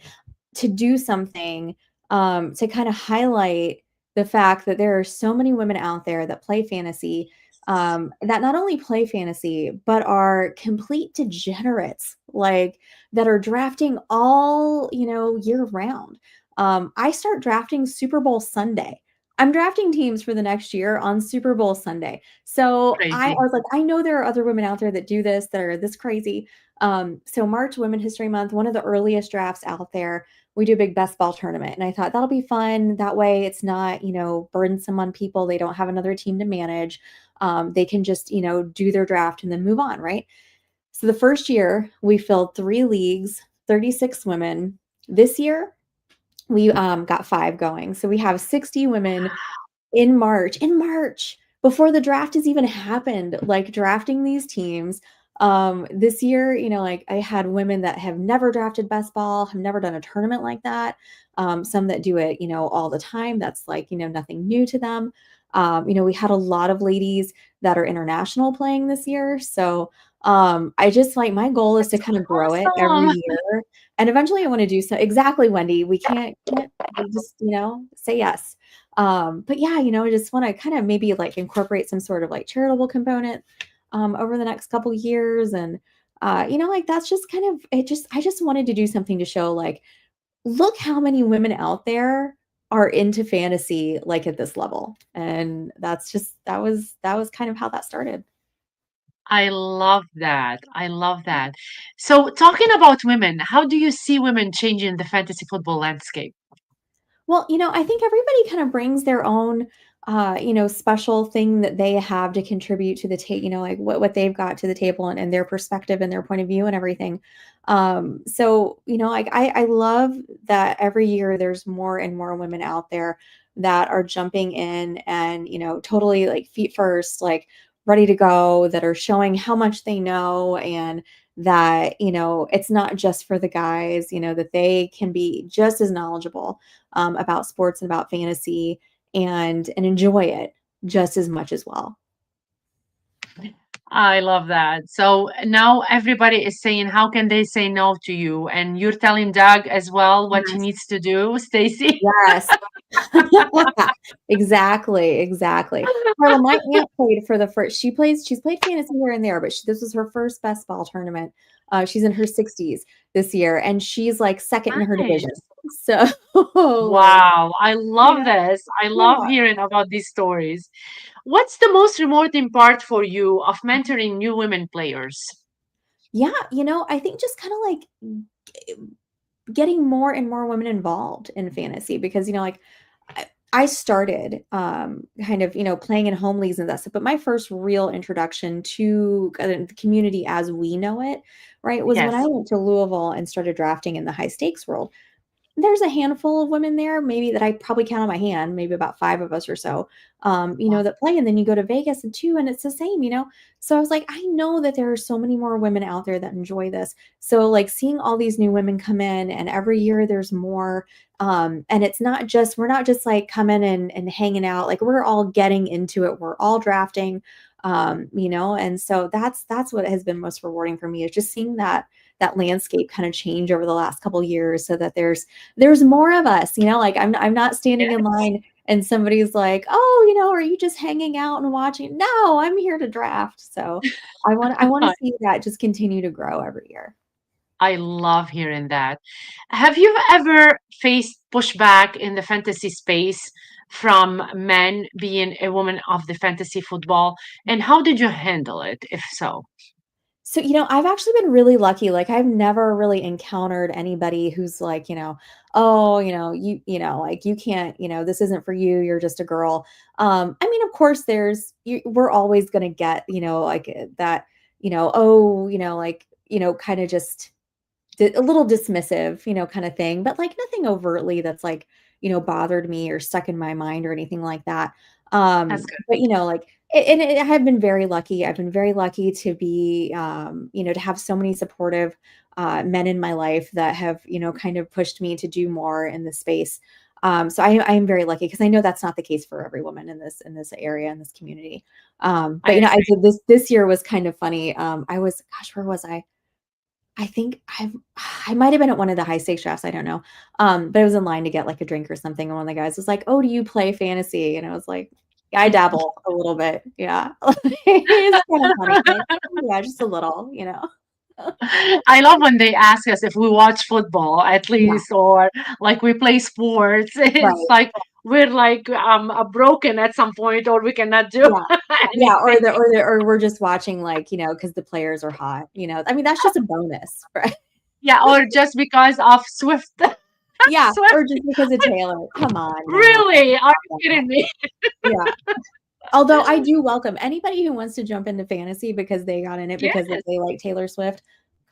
[SPEAKER 2] to do something to kind of highlight the fact that there are so many women out there that play fantasy, that not only play fantasy but are complete degenerates, like that are drafting all year round. I start drafting Super Bowl Sunday. I'm drafting teams for the next year on Super Bowl Sunday. So I
[SPEAKER 1] Crazy.
[SPEAKER 2] was like, I know there are other women out there that do this, that are this crazy. So March Women History Month, one of the earliest drafts out there, we do a big best ball tournament. And I thought that'll be fun. That way it's not, burdensome on people. They don't have another team to manage. They can just, do their draft and then move on, right? So the first year we filled 3 leagues, 36 women. This year we got 5 going. So we have 60 women in March, before the draft has even happened, like drafting these teams. This year, like I had women that have never drafted best ball, have never done a tournament like that. Some that do it, all the time. That's like, nothing new to them. We had a lot of ladies that are international playing this year. So I just like my goal is to
[SPEAKER 1] That's
[SPEAKER 2] kind of grow it every
[SPEAKER 1] awesome.
[SPEAKER 2] year. And eventually I want to do so exactly, Wendy. We can't we just, say yes. But yeah, I just want to kind of maybe like incorporate some sort of like charitable component over the next couple years. And like that's just kind of it. Just I just wanted to do something to show like, look how many women out there are into fantasy like at this level. And that was kind of how that started.
[SPEAKER 1] I love that. I love that. So, talking about women, how do you see women changing the fantasy football landscape?
[SPEAKER 2] Well, I think everybody kind of brings their own, special thing that they have to contribute to the table, like what they've got to the table and their perspective and their point of view and everything. So, like I love that every year there's more and more women out there that are jumping in and, totally like feet first, like ready to go, that are showing how much they know and that, it's not just for the guys, that they can be just as knowledgeable about sports and about fantasy and enjoy it just as much as well.
[SPEAKER 1] I love that. So now everybody is saying, how can they say no to you? And you're telling Doug as well what he
[SPEAKER 2] Yes.
[SPEAKER 1] needs to do, Stacy.
[SPEAKER 2] Yes. Exactly, exactly. Carla, my aunt played for the first she's played fantasy here and there, but this was her first best ball tournament. She's in her 60s this year, and she's like second in her division.
[SPEAKER 1] Nice.
[SPEAKER 2] So, like,
[SPEAKER 1] Wow. I
[SPEAKER 2] you
[SPEAKER 1] love
[SPEAKER 2] know,
[SPEAKER 1] this. I love
[SPEAKER 2] yeah.
[SPEAKER 1] hearing about these stories. What's the most rewarding part for you of mentoring new women players?
[SPEAKER 2] Yeah, I think just kind of like getting more and more women involved in fantasy because like I started kind of playing in home leagues and that stuff, but my first real introduction to the community as we know it, right, was when I
[SPEAKER 1] Yes.
[SPEAKER 2] went to Louisville and started drafting in the high stakes world. There's a handful of women there, maybe that I probably count on my hand, maybe about 5 of us or so,
[SPEAKER 1] Wow.
[SPEAKER 2] that play, and then you go to Vegas and 2, and it's the same. So I was like, I know that there are so many more women out there that enjoy this. So, like, seeing all these new women come in, and every year there's more, and it's not just we're not just, like, coming and hanging out, like, we're all getting into it, we're all drafting, and so that's what has been most rewarding for me is just seeing that landscape kind of change over the last couple years so that there's more of us, like I'm not standing in
[SPEAKER 1] Yes.
[SPEAKER 2] line and somebody's like, "Oh, are you just hanging out and watching?" No, I'm here to draft. So I want to see that just continue to grow every year.
[SPEAKER 1] I love hearing that. Have you ever faced pushback in the fantasy space from men being a woman of the fantasy football? And how did you handle it, if so?
[SPEAKER 2] So, I've actually been really lucky. Like I've never really encountered anybody who's like, "Oh, like you can't, this isn't for you. You're just a girl." I mean, of course we're always going to get, like that, oh, like, kind of just a little dismissive, kind of thing, but like nothing overtly that's like, bothered me or stuck in my mind or anything like that.
[SPEAKER 1] That's good.
[SPEAKER 2] But like, and I've been very lucky. I've been very lucky to be, to have so many supportive men in my life that have, kind of pushed me to do more in this space. So I am very lucky because I know that's not the case for every woman in this area in this community. But
[SPEAKER 1] I
[SPEAKER 2] I
[SPEAKER 1] agree.
[SPEAKER 2] did this year was kind of funny. I was, gosh, where was I? I think I might have been at one of the high stakes drafts, I don't know. But I was in line to get, like, a drink or something, and one of the guys was like, "Oh, do you play fantasy?" And I was like, "Yeah, I dabble a little bit." Yeah. It's kind of funny, like, "Yeah, just a little."
[SPEAKER 1] I love when they ask us if we watch football at
[SPEAKER 2] Yeah,
[SPEAKER 1] least or like we play sports. It's
[SPEAKER 2] right.
[SPEAKER 1] like we're like broken at some point or we cannot do
[SPEAKER 2] Yeah. Yeah,
[SPEAKER 1] anything.
[SPEAKER 2] or we're just watching, like, because the players are hot. I mean, that's just a bonus, right?
[SPEAKER 1] Yeah, or just because of Swift.
[SPEAKER 2] Yeah,
[SPEAKER 1] Swift.
[SPEAKER 2] or just because of Taylor. Come on now.
[SPEAKER 1] Really? Are you
[SPEAKER 2] Stop that.
[SPEAKER 1] kidding me?
[SPEAKER 2] Yeah. Although I do welcome anybody who wants to jump into fantasy because they got in it because
[SPEAKER 1] Yes,
[SPEAKER 2] they like Taylor Swift.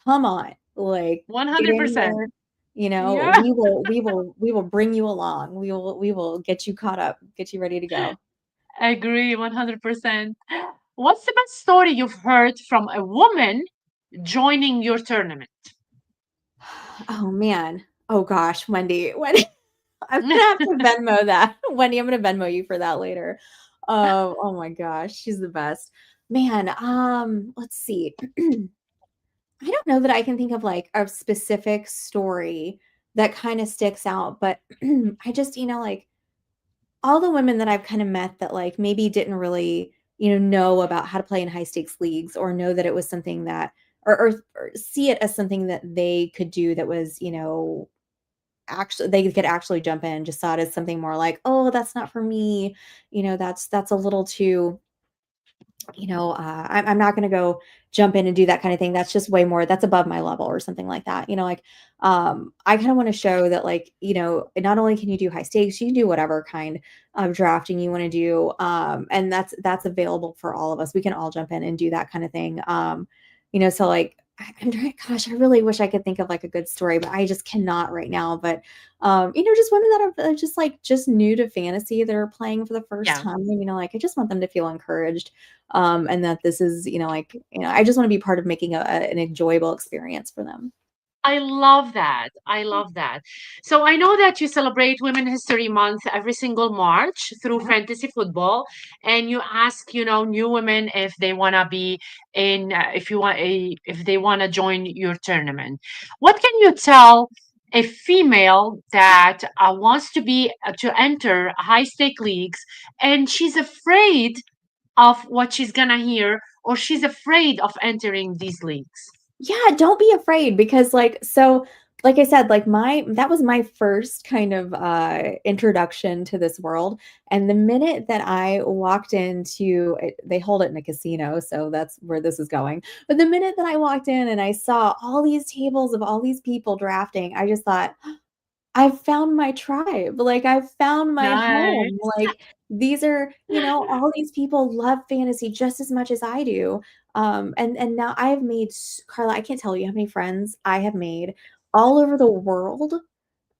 [SPEAKER 2] Come on, like, get in
[SPEAKER 1] 100%.
[SPEAKER 2] here.
[SPEAKER 1] Yeah,
[SPEAKER 2] We will bring you along. We will get you caught up, get you ready to go.
[SPEAKER 1] I agree 100%. What's the best story you've heard from a woman joining your tournament?
[SPEAKER 2] Oh man. Oh gosh, Wendy. Wendy, I'm gonna have to Venmo that. Wendy, I'm gonna Venmo you for that later. Oh my gosh, she's the best. Man, let's see. I don't know that I can think of like a specific story that kind of sticks out, but I just, like all the women that I've kind of met that like maybe didn't really, know about how to play in high stakes leagues or know that it was something that or see it as something that they could do that was, actually they could actually jump in, just saw it as something more like, oh, that's not for me. That's a little too I'm not going to go jump in and do that kind of thing. That's just way more, that's above my level or something like that. I kind of want to show that, like, not only can you do high stakes, you can do whatever kind of drafting you want to do. And that's available for all of us. We can all jump in and do that kind of thing. So like, I'm trying, gosh, I really wish I could think of like a good story, but I just cannot right now. But just women that are just like just new to fantasy that are playing for the first
[SPEAKER 1] Yeah.
[SPEAKER 2] time, like I just want them to feel encouraged, and that this is, like, I just want to be part of making an enjoyable experience for them.
[SPEAKER 1] I love that. I love that. So I know that you celebrate Women History Month every single March through
[SPEAKER 2] Yeah.
[SPEAKER 1] fantasy football, and you ask, new women if they want to be in, if they want to join your tournament. What can you tell a female that wants to to enter high stake leagues and she's afraid of what she's gonna hear, or she's afraid of entering these leagues?
[SPEAKER 2] Yeah, don't be afraid because like I said, like that was my first kind of introduction to this world. And the minute that I walked into it, they hold it in a casino, so that's where this is going. But the minute that I walked in and I saw all these tables of all these people drafting, I just thought, I've found my tribe, like, I've found my home,
[SPEAKER 1] Nice.
[SPEAKER 2] like, these are, all these people love fantasy just as much as I do, and now I have made Carla, I can't tell you how many friends I have made all over the world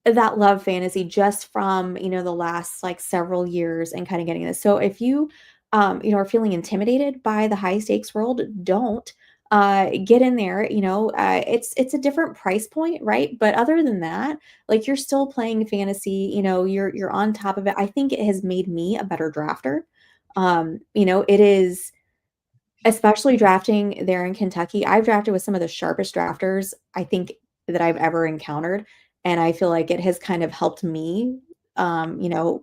[SPEAKER 2] that love fantasy just from, the last, like, several years and kinda getting this. So if you, are feeling intimidated by the high stakes world, don't, get in there, it's a different price point, right? But other than that, like, you're still playing fantasy, you're on top of it. I think it has made me a better drafter. It is especially drafting there in Kentucky. I've drafted with some of the sharpest drafters I think that I've ever encountered, and I feel like it has kind of helped me,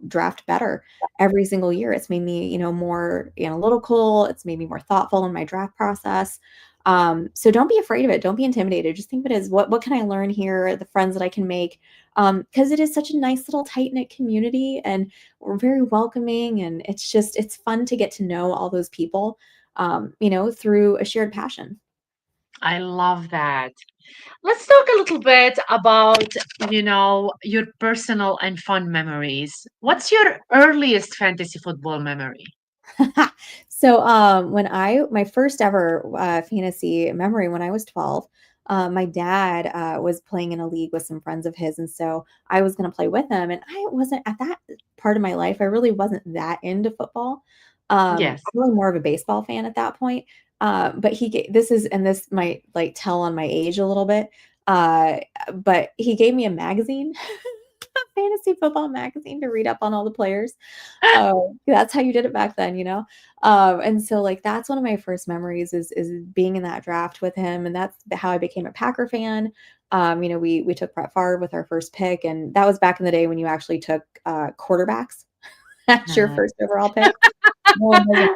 [SPEAKER 2] draft better every single year. It's made me, more analytical. It's made me more thoughtful in my draft process. So don't be afraid of it. Don't be intimidated. Just think of it as what can I learn here? The friends that I can make, because it is such a nice little tight knit community, and we're very welcoming, and it's fun to get to know all those people, through a shared passion.
[SPEAKER 1] I love that. Let's talk a little bit about, your personal and fun memories. What's your earliest fantasy football memory?
[SPEAKER 2] So, when my first ever fantasy memory when I was 12, my dad was playing in a league with some friends of his, and so I was going to play with him. And I wasn't at that part of my life. I really wasn't that into football.
[SPEAKER 1] Yes.
[SPEAKER 2] I'm really more of a baseball fan at that point. But this might like tell on my age a little bit. Uh, but he gave me a magazine, a fantasy football magazine to read up on all the players. That's how you did it back then, and so, like, that's one of my first memories is being in that draft with him, and that's how I became a Packer fan. We took Brett Favre with our first pick, and that was back in the day when you actually took quarterbacks as your first overall pick. No one does it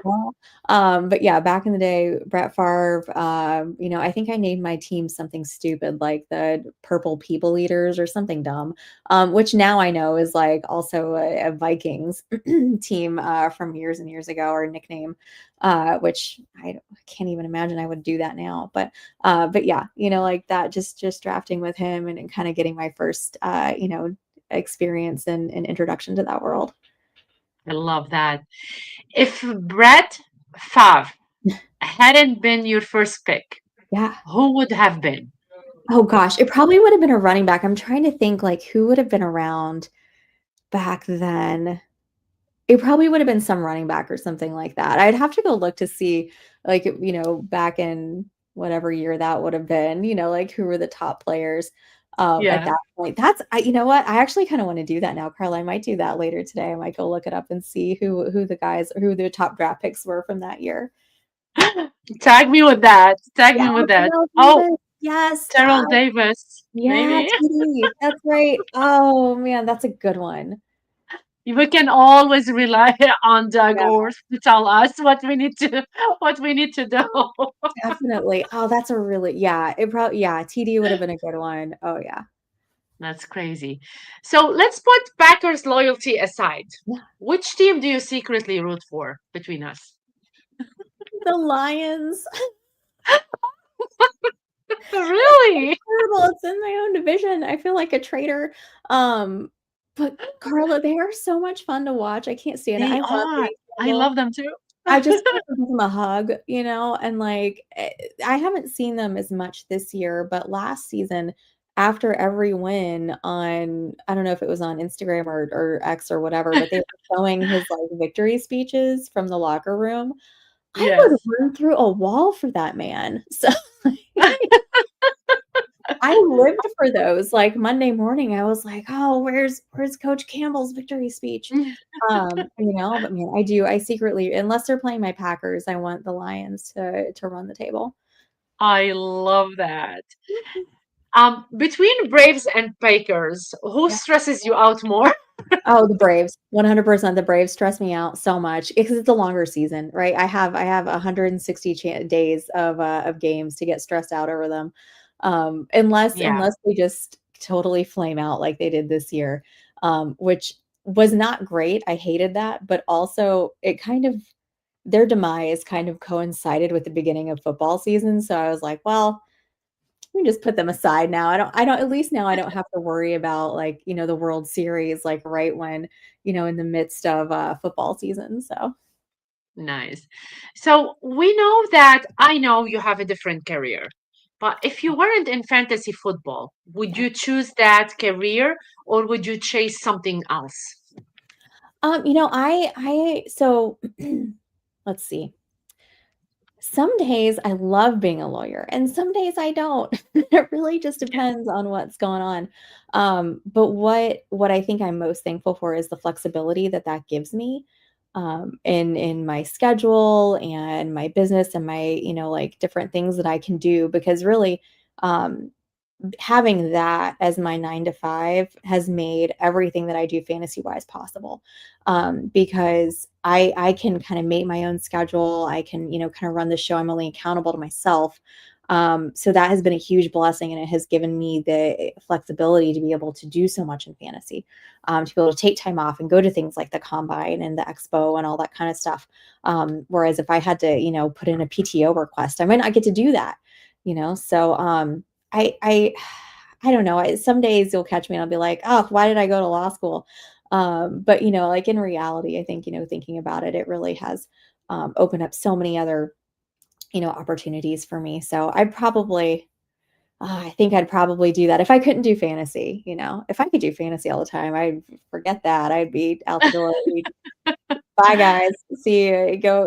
[SPEAKER 2] now. But yeah, back in the day, Brett Favre, I think I named my team something stupid like the Purple People Eaters or something dumb, which now I know is like also a Vikings team from years and years ago, or nickname, which I can't even imagine I would do that now. But yeah, like that, just drafting with him and kind of getting my first, experience and introduction to that world.
[SPEAKER 1] I love that. If Brett Favre hadn't been your first pick,
[SPEAKER 2] Yeah.
[SPEAKER 1] who would have been?
[SPEAKER 2] Oh gosh, it probably would have been a running back. I'm trying to think like who would have been around back then. It probably would have been some running back or something like that. I'd have to go look to see like, back in whatever year that would have been, like who were the top players at
[SPEAKER 1] Yeah.
[SPEAKER 2] that point. You know what? I actually kind of want to do that now, Carla. I might do that later today. I might go look it up and see who the top draft picks were from that year.
[SPEAKER 1] Tag me with that. Tag
[SPEAKER 2] Yeah,
[SPEAKER 1] me with that.
[SPEAKER 2] Terrell
[SPEAKER 1] Oh,
[SPEAKER 2] Davis. Yes.
[SPEAKER 1] Terrell Davis,
[SPEAKER 2] Yeah,
[SPEAKER 1] maybe.
[SPEAKER 2] TD. That's right. Oh man, that's a good one.
[SPEAKER 1] We can always rely on Doug
[SPEAKER 2] Yeah,
[SPEAKER 1] Orth to tell us what we need to do.
[SPEAKER 2] definitely. Oh, that's a really yeah, TD would have been a good one. Oh yeah.
[SPEAKER 1] That's crazy. So let's put Packers loyalty aside.
[SPEAKER 2] Yeah.
[SPEAKER 1] Which team do you secretly root for between us?
[SPEAKER 2] The Lions.
[SPEAKER 1] Really?
[SPEAKER 2] Terrible. It's in my own division. I feel like a traitor. Um, but Carla, they are so much fun to watch. I can't stand it. I
[SPEAKER 1] They
[SPEAKER 2] love
[SPEAKER 1] are.
[SPEAKER 2] being
[SPEAKER 1] I
[SPEAKER 2] single.
[SPEAKER 1] love them too.
[SPEAKER 2] I just want to give them a hug, and like I haven't seen them as much this year, but last season, after every win on, I don't know if it was on Instagram or X or whatever, but they were showing his like victory speeches from the locker room. I would
[SPEAKER 1] Yes.
[SPEAKER 2] run through a wall for that man. So I lived for those. Like Monday morning, I was like, "Oh, where's Coach Campbell's victory speech?" But man, I secretly, unless they're playing my Packers, I want the Lions to run the table.
[SPEAKER 1] I love that. Between Braves and Packers, who
[SPEAKER 2] Yeah.
[SPEAKER 1] stresses you out more?
[SPEAKER 2] Oh, the Braves. 100% the Braves stress me out so much because it's a longer season, right? I have 160 days of games to get stressed out over them. Unless
[SPEAKER 1] Yeah,
[SPEAKER 2] unless they just totally flame out like they did this year, which was not great. I hated that, but also it kind of their demise kind of coincided with the beginning of football season. So I was like, well, we just put them aside now. I don't at least now I don't have to worry about like, the World Series like right when, in the midst of football season. So
[SPEAKER 1] nice. So we know that I know you have a different career, but if you weren't in fantasy football, would
[SPEAKER 2] yeah.
[SPEAKER 1] you choose that career or would you chase something else?
[SPEAKER 2] I so let's see. Some days I love being a lawyer and some days I don't. It really just depends on what's going on. But what I think I'm most thankful for is the flexibility that that gives me in my schedule and my business and my, like different things that I can do because really um having that as my 9 to 5 has made everything that I do fantasy wise possible. Because I can kind of make my own schedule. I can, kind of run the show. I'm only accountable to myself. So that has been a huge blessing and it has given me the flexibility to be able to do so much in fantasy, to be able to take time off and go to things like the combine and the expo and all that kind of stuff. Whereas if I had to, put in a PTO request, I might not get to do that, so I I I don't know. Some days you'll catch me and I'll be like, "Oh, why did I go to law school?" But like in reality, I think, thinking about it, it really has opened up so many other, opportunities for me. So I think I'd probably do that if I couldn't do fantasy, If I could do fantasy all the time, I'd forget that. I'd be out the door. Bye guys. See you. Go.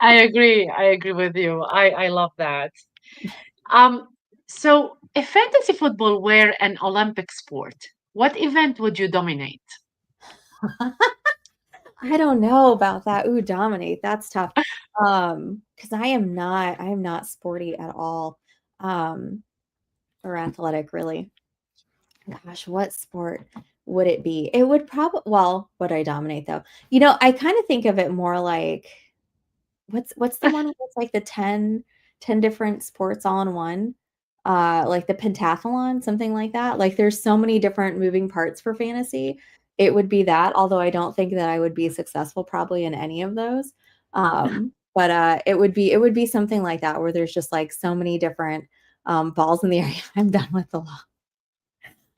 [SPEAKER 1] I agree with you. I love that. Um, so if fantasy football were an Olympic sport, what event would you dominate?
[SPEAKER 2] I don't know about that. Ooh, dominate. That's tough. Because I am not sporty at all. Um, or athletic, really. Gosh, what sport would it be? It would probably, well, would I dominate though? I kind of think of it more like what's the one where it's like the ten different sports all in one? Like the pentathlon, something like that. Like there's so many different moving parts for fantasy. It would be that, although I don't think that I would be successful probably in any of those. But it would be something like that where there's just like so many different balls in the air. I'm done with the law.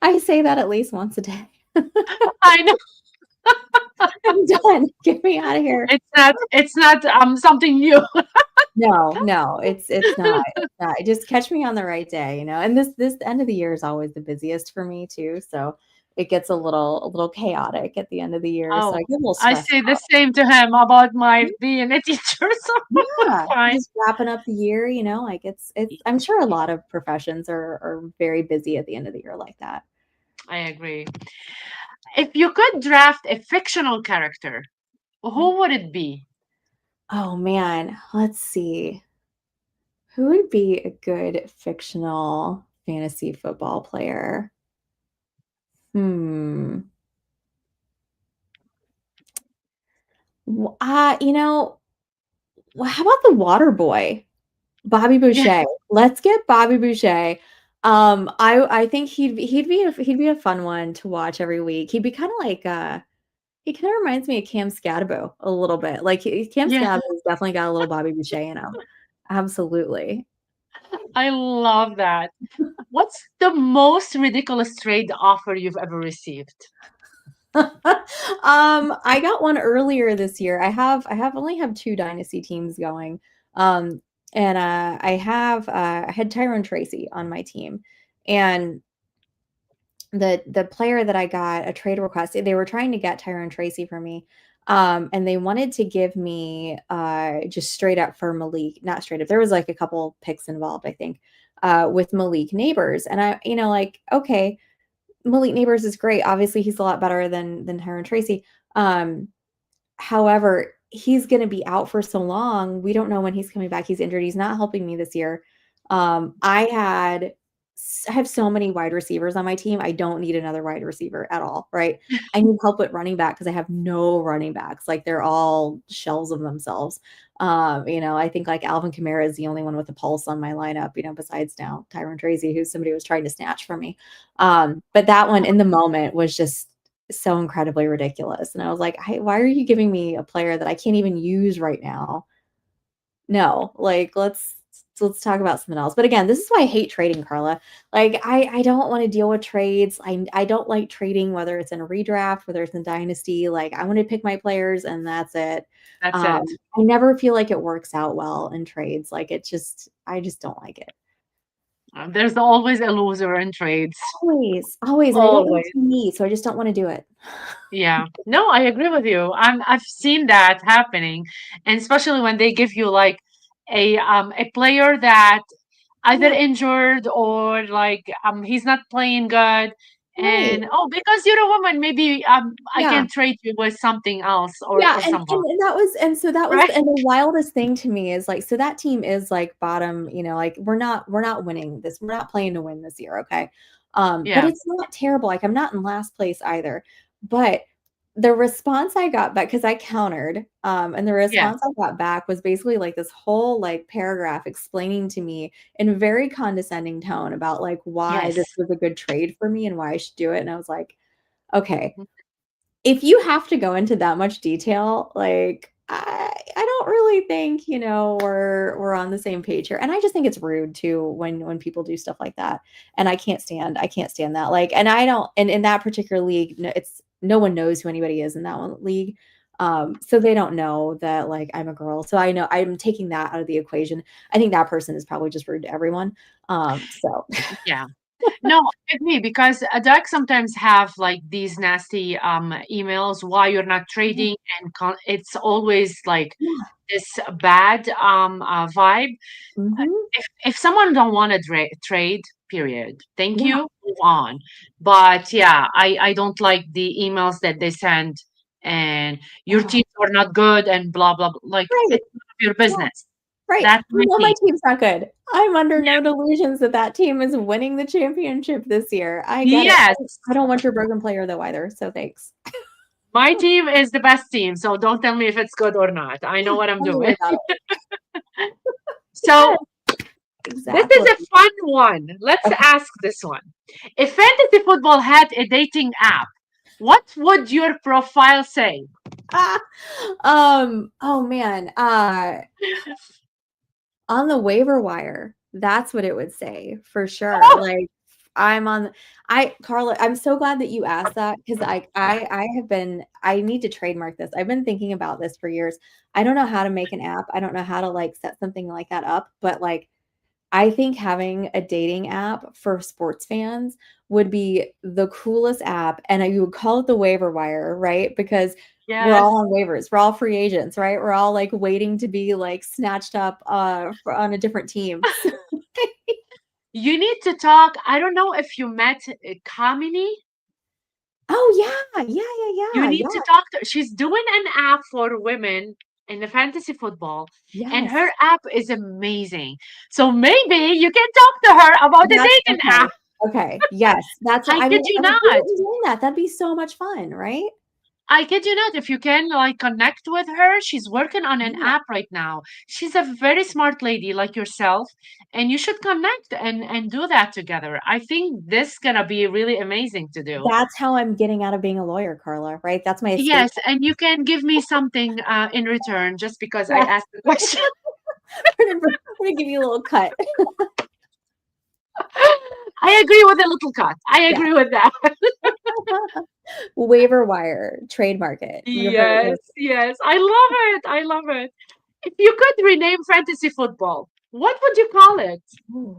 [SPEAKER 2] I say that at least once a day.
[SPEAKER 1] I know
[SPEAKER 2] I'm done. Get me out of here.
[SPEAKER 1] it's not something new.
[SPEAKER 2] No, no, it's not. It's not. Just catch me on the right day. And this end of the year is always the busiest for me too. So it gets a little chaotic at the end of the year, so I
[SPEAKER 1] Oh,
[SPEAKER 2] get a little
[SPEAKER 1] I
[SPEAKER 2] stressed
[SPEAKER 1] say the
[SPEAKER 2] out.
[SPEAKER 1] same to him about my being a teacher, so
[SPEAKER 2] Yeah,
[SPEAKER 1] fine.
[SPEAKER 2] just wrapping up the year, like it's I'm sure a lot of professions are very busy at the end of the year like that.
[SPEAKER 1] I agree. If you could draft a fictional character, who would it be?
[SPEAKER 2] Oh man, let's see. Who would be a good fictional fantasy football player? Hmm. You know, how about the water boy, Bobby
[SPEAKER 1] Yeah,
[SPEAKER 2] Boucher? Let's get Bobby Boucher. I think he'd be a fun one to watch every week. He'd be kind of like he kind of reminds me of Cam Scatabo a little bit. Like Cam
[SPEAKER 1] yeah,
[SPEAKER 2] Scadabo's definitely got a little Bobby Boucher in him. Absolutely.
[SPEAKER 1] I love that. What's the most ridiculous trade offer you've ever received?
[SPEAKER 2] I got one earlier this year. I only have two dynasty teams going. Um, and I had Tyrone Tracy on my team. And the player that I got a trade request, they were trying to get Tyrone Tracy for me. And they wanted to give me just straight up for Malik, not straight up. There was like a couple picks involved, I think, with Malik Neighbors. And like, okay, Malik Neighbors is great. Obviously, he's a lot better than Tyrone Tracy. Um, However, he's gonna be out for so long, we don't know when he's coming back. He's injured. He's not helping me this year. I have so many wide receivers on my team. I don't need another wide receiver at all, right? I need help with running back because I have no running backs. Like they're all shells of themselves. I think like Alvin Kamara is the only one with a pulse on my lineup, besides now Tyron Tracy, who's somebody was trying to snatch from me. But that one in the moment was just so incredibly ridiculous. And I was like, why are you giving me a player that I can't even use right now? No, like let's talk about something else. But again, this is why I hate trading, Carla. Like I don't want to deal with trades. I don't like trading, whether it's in a redraft, whether it's in dynasty. Like I want to pick my players and that's it.
[SPEAKER 1] That's it.
[SPEAKER 2] I never feel like it works out well in trades. Like I just don't like it.
[SPEAKER 1] There's always a loser in trades.
[SPEAKER 2] Always, always. And I don't want
[SPEAKER 1] Always.
[SPEAKER 2] to be me, so I just don't want to do it.
[SPEAKER 1] Yeah. No, I agree with you. I've seen that happening, and especially when they give you like a player that either
[SPEAKER 2] Yeah,
[SPEAKER 1] injured or like he's not playing good,
[SPEAKER 2] right.
[SPEAKER 1] and oh, because you're a woman, maybe I
[SPEAKER 2] Yeah.
[SPEAKER 1] can trade you with something else
[SPEAKER 2] Yeah,
[SPEAKER 1] or
[SPEAKER 2] and
[SPEAKER 1] someone,
[SPEAKER 2] and that was and so that was
[SPEAKER 1] right?
[SPEAKER 2] and the wildest thing to me is, like, so that team is, like, bottom, like, we're not winning this, we're not playing to win this year, okay? But
[SPEAKER 1] Yeah.
[SPEAKER 2] it's not terrible, like, I'm not in last place either, but the response I got back, because I countered, and the
[SPEAKER 1] Yeah.
[SPEAKER 2] response I got back was basically, like, this whole, like, paragraph explaining to me in a very condescending tone about, like, why this
[SPEAKER 1] Yes.
[SPEAKER 2] was a good trade for me and why I should do it, and I was like, "Okay, if you have to go into that much detail, like, I don't really think, we're on the same page here, and I just think it's rude too when people do stuff like that, and I can't stand that, like, and I don't and in that particular league, no one knows who anybody is in that one league, so they don't know that, like, I'm a girl, so I know I'm taking that out of the equation. I think that person is probably just rude to everyone, so
[SPEAKER 1] Yeah. No, I agree because dogs sometimes have like these nasty emails why you're not
[SPEAKER 2] yeah,
[SPEAKER 1] trading and it's always like
[SPEAKER 2] yeah,
[SPEAKER 1] this bad vibe.
[SPEAKER 2] mhm,
[SPEAKER 1] If someone don't want to trade, period. Thank
[SPEAKER 2] yeah,
[SPEAKER 1] you, move on. But yeah, I don't like the emails that they send and your
[SPEAKER 2] oh,
[SPEAKER 1] teams are not good and blah blah blah. Like
[SPEAKER 2] right,
[SPEAKER 1] it's none of your
[SPEAKER 2] yeah.
[SPEAKER 1] business.
[SPEAKER 2] Right.
[SPEAKER 1] That's
[SPEAKER 2] You
[SPEAKER 1] my
[SPEAKER 2] know my
[SPEAKER 1] team.
[SPEAKER 2] team's not good. I'm under no delusions that that team is winning the championship this year. I get it.
[SPEAKER 1] Yes,
[SPEAKER 2] I don't want your broken player though either, so thanks.
[SPEAKER 1] my team is the best team, so don't tell me if it's good or not. I know what I'm
[SPEAKER 2] Tell me
[SPEAKER 1] doing.
[SPEAKER 2] about it.
[SPEAKER 1] So
[SPEAKER 2] Yes,
[SPEAKER 1] this is
[SPEAKER 2] exactly.
[SPEAKER 1] a fun one. Let's
[SPEAKER 2] Okay.
[SPEAKER 1] ask this one. If fantasy football had a dating app, what would your profile say?
[SPEAKER 2] Ah, oh man, on the waiver wire, that's what it would say for sure.
[SPEAKER 1] Oh,
[SPEAKER 2] Like I'm on Carla, I'm so glad that you asked that because I need to trademark this. I've been thinking about this for years. I don't know how to make an app. I don't know how to like set something like that up, but like I think having a dating app for sports fans would be the coolest app, and you would call it the waiver wire, right? Because we're
[SPEAKER 1] Yes.
[SPEAKER 2] all on waivers, we're all free agents, right? We're all like waiting to be like snatched up on a different team.
[SPEAKER 1] You need to talk. I don't know if you met Kamini.
[SPEAKER 2] Oh yeah, yeah, yeah,
[SPEAKER 1] You
[SPEAKER 2] yeah,
[SPEAKER 1] need to
[SPEAKER 2] yeah.
[SPEAKER 1] talk to She's doing an app for women in the fantasy football, and her
[SPEAKER 2] Yes.
[SPEAKER 1] app is amazing. So maybe you can talk to her about the
[SPEAKER 2] That's
[SPEAKER 1] dating app.
[SPEAKER 2] okay. Okay. Yes. That's what
[SPEAKER 1] I
[SPEAKER 2] I mean,
[SPEAKER 1] kid you
[SPEAKER 2] I would
[SPEAKER 1] not.
[SPEAKER 2] be doing that. That'd be so much fun, right?
[SPEAKER 1] I kid you not. If you can like connect with her, she's working on an
[SPEAKER 2] Yeah.
[SPEAKER 1] app right now. She's a very smart lady like yourself, and you should connect and do that together. I think this gonna be really amazing to do.
[SPEAKER 2] That's how I'm getting out of being a lawyer, Carla, right? That's my escape.
[SPEAKER 1] Yes, and you can give me something in return just because I
[SPEAKER 2] Yeah.
[SPEAKER 1] asked the question.
[SPEAKER 2] We're gonna give you a little cut.
[SPEAKER 1] I agree with a little cut. I
[SPEAKER 2] Yeah.
[SPEAKER 1] agree with that.
[SPEAKER 2] Waiver wire, trademark it. You heard
[SPEAKER 1] Yes, yes. I love it. I love it. If you could rename fantasy football, what would you call it?
[SPEAKER 2] Ooh.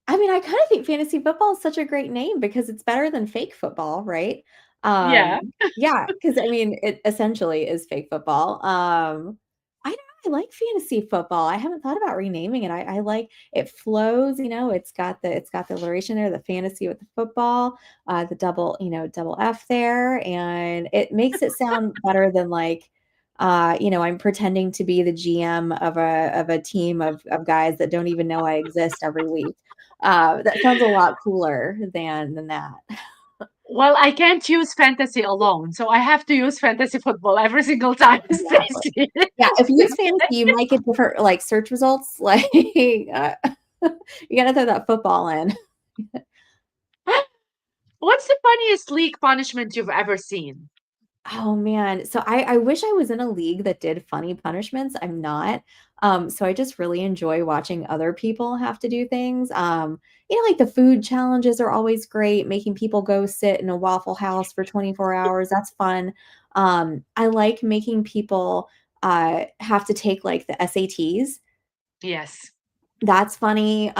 [SPEAKER 2] I mean, I kind of think fantasy football is such a great name because it's better than fake football, right?
[SPEAKER 1] Yeah.
[SPEAKER 2] Yeah, because I mean, it essentially is fake football. I don't know, I like fantasy football. I haven't thought about renaming it. I like it flows, it's got the alliteration there, the fantasy with the football, the double, double F there, and it makes it sound better than like I'm pretending to be the GM of a team of guys that don't even know I exist every week. That sounds a lot cooler than that.
[SPEAKER 1] Well, I can't use fantasy alone, so I have to use fantasy football every single time,
[SPEAKER 2] Exactly.
[SPEAKER 1] Stacy.
[SPEAKER 2] Yeah, if you use fantasy, you might get different, like, search results, like, you gotta throw that football in.
[SPEAKER 1] What's the funniest league punishment you've ever seen?
[SPEAKER 2] Oh, man. So I wish I was in a league that did funny punishments. I'm not. So I just really enjoy watching other people have to do things. Like the food challenges are always great, making people go sit in a Waffle House for 24 hours. That's fun. I like making people have to take like the SATs.
[SPEAKER 1] Yes.
[SPEAKER 2] That's funny.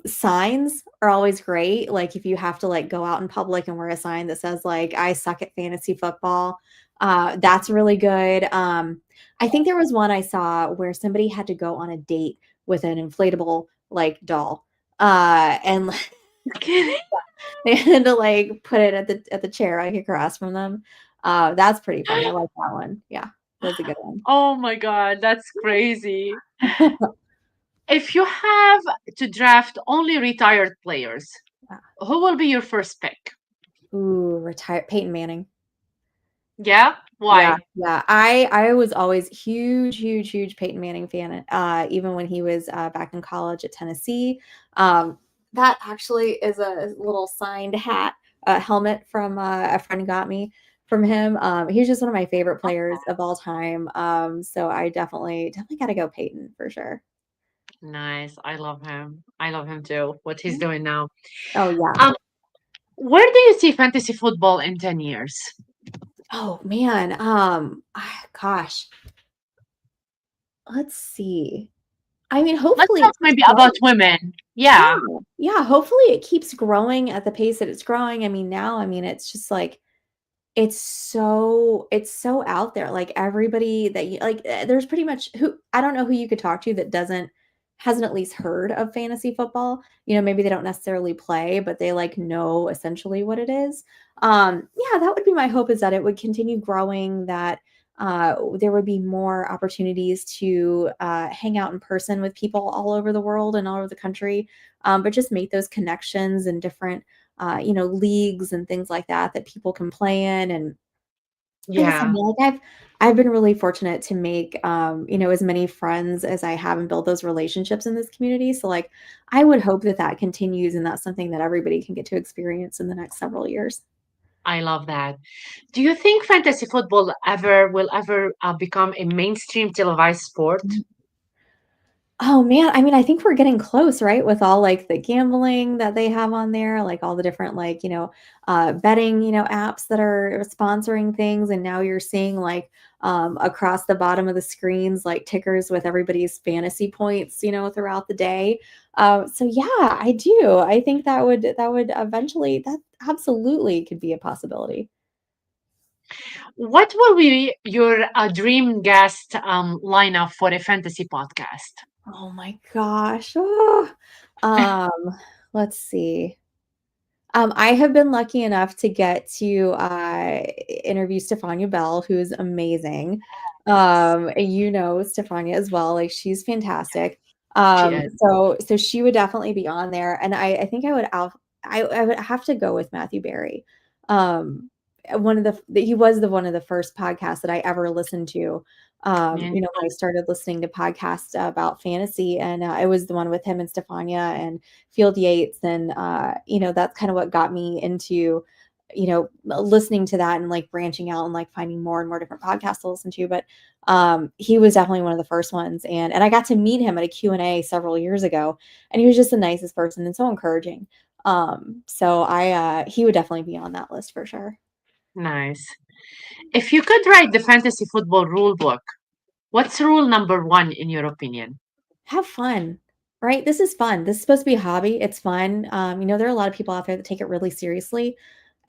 [SPEAKER 2] Signs are always great. Like if you have to like go out in public and wear a sign that says like I suck at fantasy football, that's really good. I think there was one I saw where somebody had to go on a date with an inflatable like doll. And
[SPEAKER 1] Kidding?
[SPEAKER 2] they had to like put it at the chair like across from them. That's pretty funny. I like that one. Yeah, that's a good one.
[SPEAKER 1] Oh my God, that's crazy. If you have to draft only retired players, who will be your first pick?
[SPEAKER 2] Ooh, retire Peyton Manning.
[SPEAKER 1] Yeah?
[SPEAKER 2] Yeah,
[SPEAKER 1] Why?
[SPEAKER 2] yeah. I was always huge, huge, huge Peyton Manning fan, even when he was, back in college at Tennessee. That actually is a little signed helmet from, a friend got me from him. He's just one of my favorite players of all time. So I definitely gotta go Peyton for sure.
[SPEAKER 1] Nice. I love him. I love him too, what he's
[SPEAKER 2] Yeah.
[SPEAKER 1] doing now.
[SPEAKER 2] Oh, yeah.
[SPEAKER 1] Um, where do you see fantasy football in 10 years?
[SPEAKER 2] Oh, man, gosh, let's see. I mean,
[SPEAKER 1] Let's
[SPEAKER 2] hopefully
[SPEAKER 1] talk
[SPEAKER 2] it keeps
[SPEAKER 1] maybe about
[SPEAKER 2] growing.
[SPEAKER 1] women.
[SPEAKER 2] Yeah,
[SPEAKER 1] Yeah.
[SPEAKER 2] yeah, hopefully it keeps growing at the pace that it's growing. I mean, now, I mean, it's just like it's so out there. Like everybody that you like, there's pretty much who I don't know who you could talk to that hasn't at least heard of fantasy football. Maybe they don't necessarily play, but they like know essentially what it is. Yeah, that would be my hope is that it would continue growing, that there would be more opportunities to hang out in person with people all over the world and all over the country, but just make those connections and different leagues and things like that people can play in. And like I said,
[SPEAKER 1] Yeah.
[SPEAKER 2] like I've been really fortunate to make as many friends as I have and build those relationships in this community. So like I would hope that that continues and that's something that everybody can get to experience in the next several years.
[SPEAKER 1] I love that. Do you think fantasy football ever will ever become a mainstream televised sport?
[SPEAKER 2] Oh man, I mean, I think we're getting close, right? With all like the gambling that they have on there, like all the different like, betting, apps that are sponsoring things. And now you're seeing like across the bottom of the screens, like tickers with everybody's fantasy points, throughout the day. So yeah, I do. I think that would eventually that absolutely could be a possibility.
[SPEAKER 1] What will be your dream guest lineup for a fantasy podcast?
[SPEAKER 2] Oh my gosh. Oh. Um, let's see. I have been lucky enough to get to interview Stefania Bell, who's amazing. And Stefania as well. Like she's fantastic.
[SPEAKER 1] She is.
[SPEAKER 2] So she would definitely be on there. And I think I would have to go with Matthew Barry. Um, one of he was the one of the first podcasts that I ever listened to.
[SPEAKER 1] Yeah.
[SPEAKER 2] When I started listening to podcasts about fantasy, and it was the one with him and Stefania and Field Yates, and that's kind of what got me into listening to that and like branching out and like finding more and more different podcasts to listen to. But he was definitely one of the first ones, and I got to meet him at a Q&A several years ago, and he was just the nicest person and so encouraging. So I he would definitely be on that list for sure.
[SPEAKER 1] Nice. If you could write the fantasy football rule book, what's rule number one in your opinion?
[SPEAKER 2] Have fun, right? This is fun. This is supposed to be a hobby. It's fun. There are a lot of people out there that take it really seriously.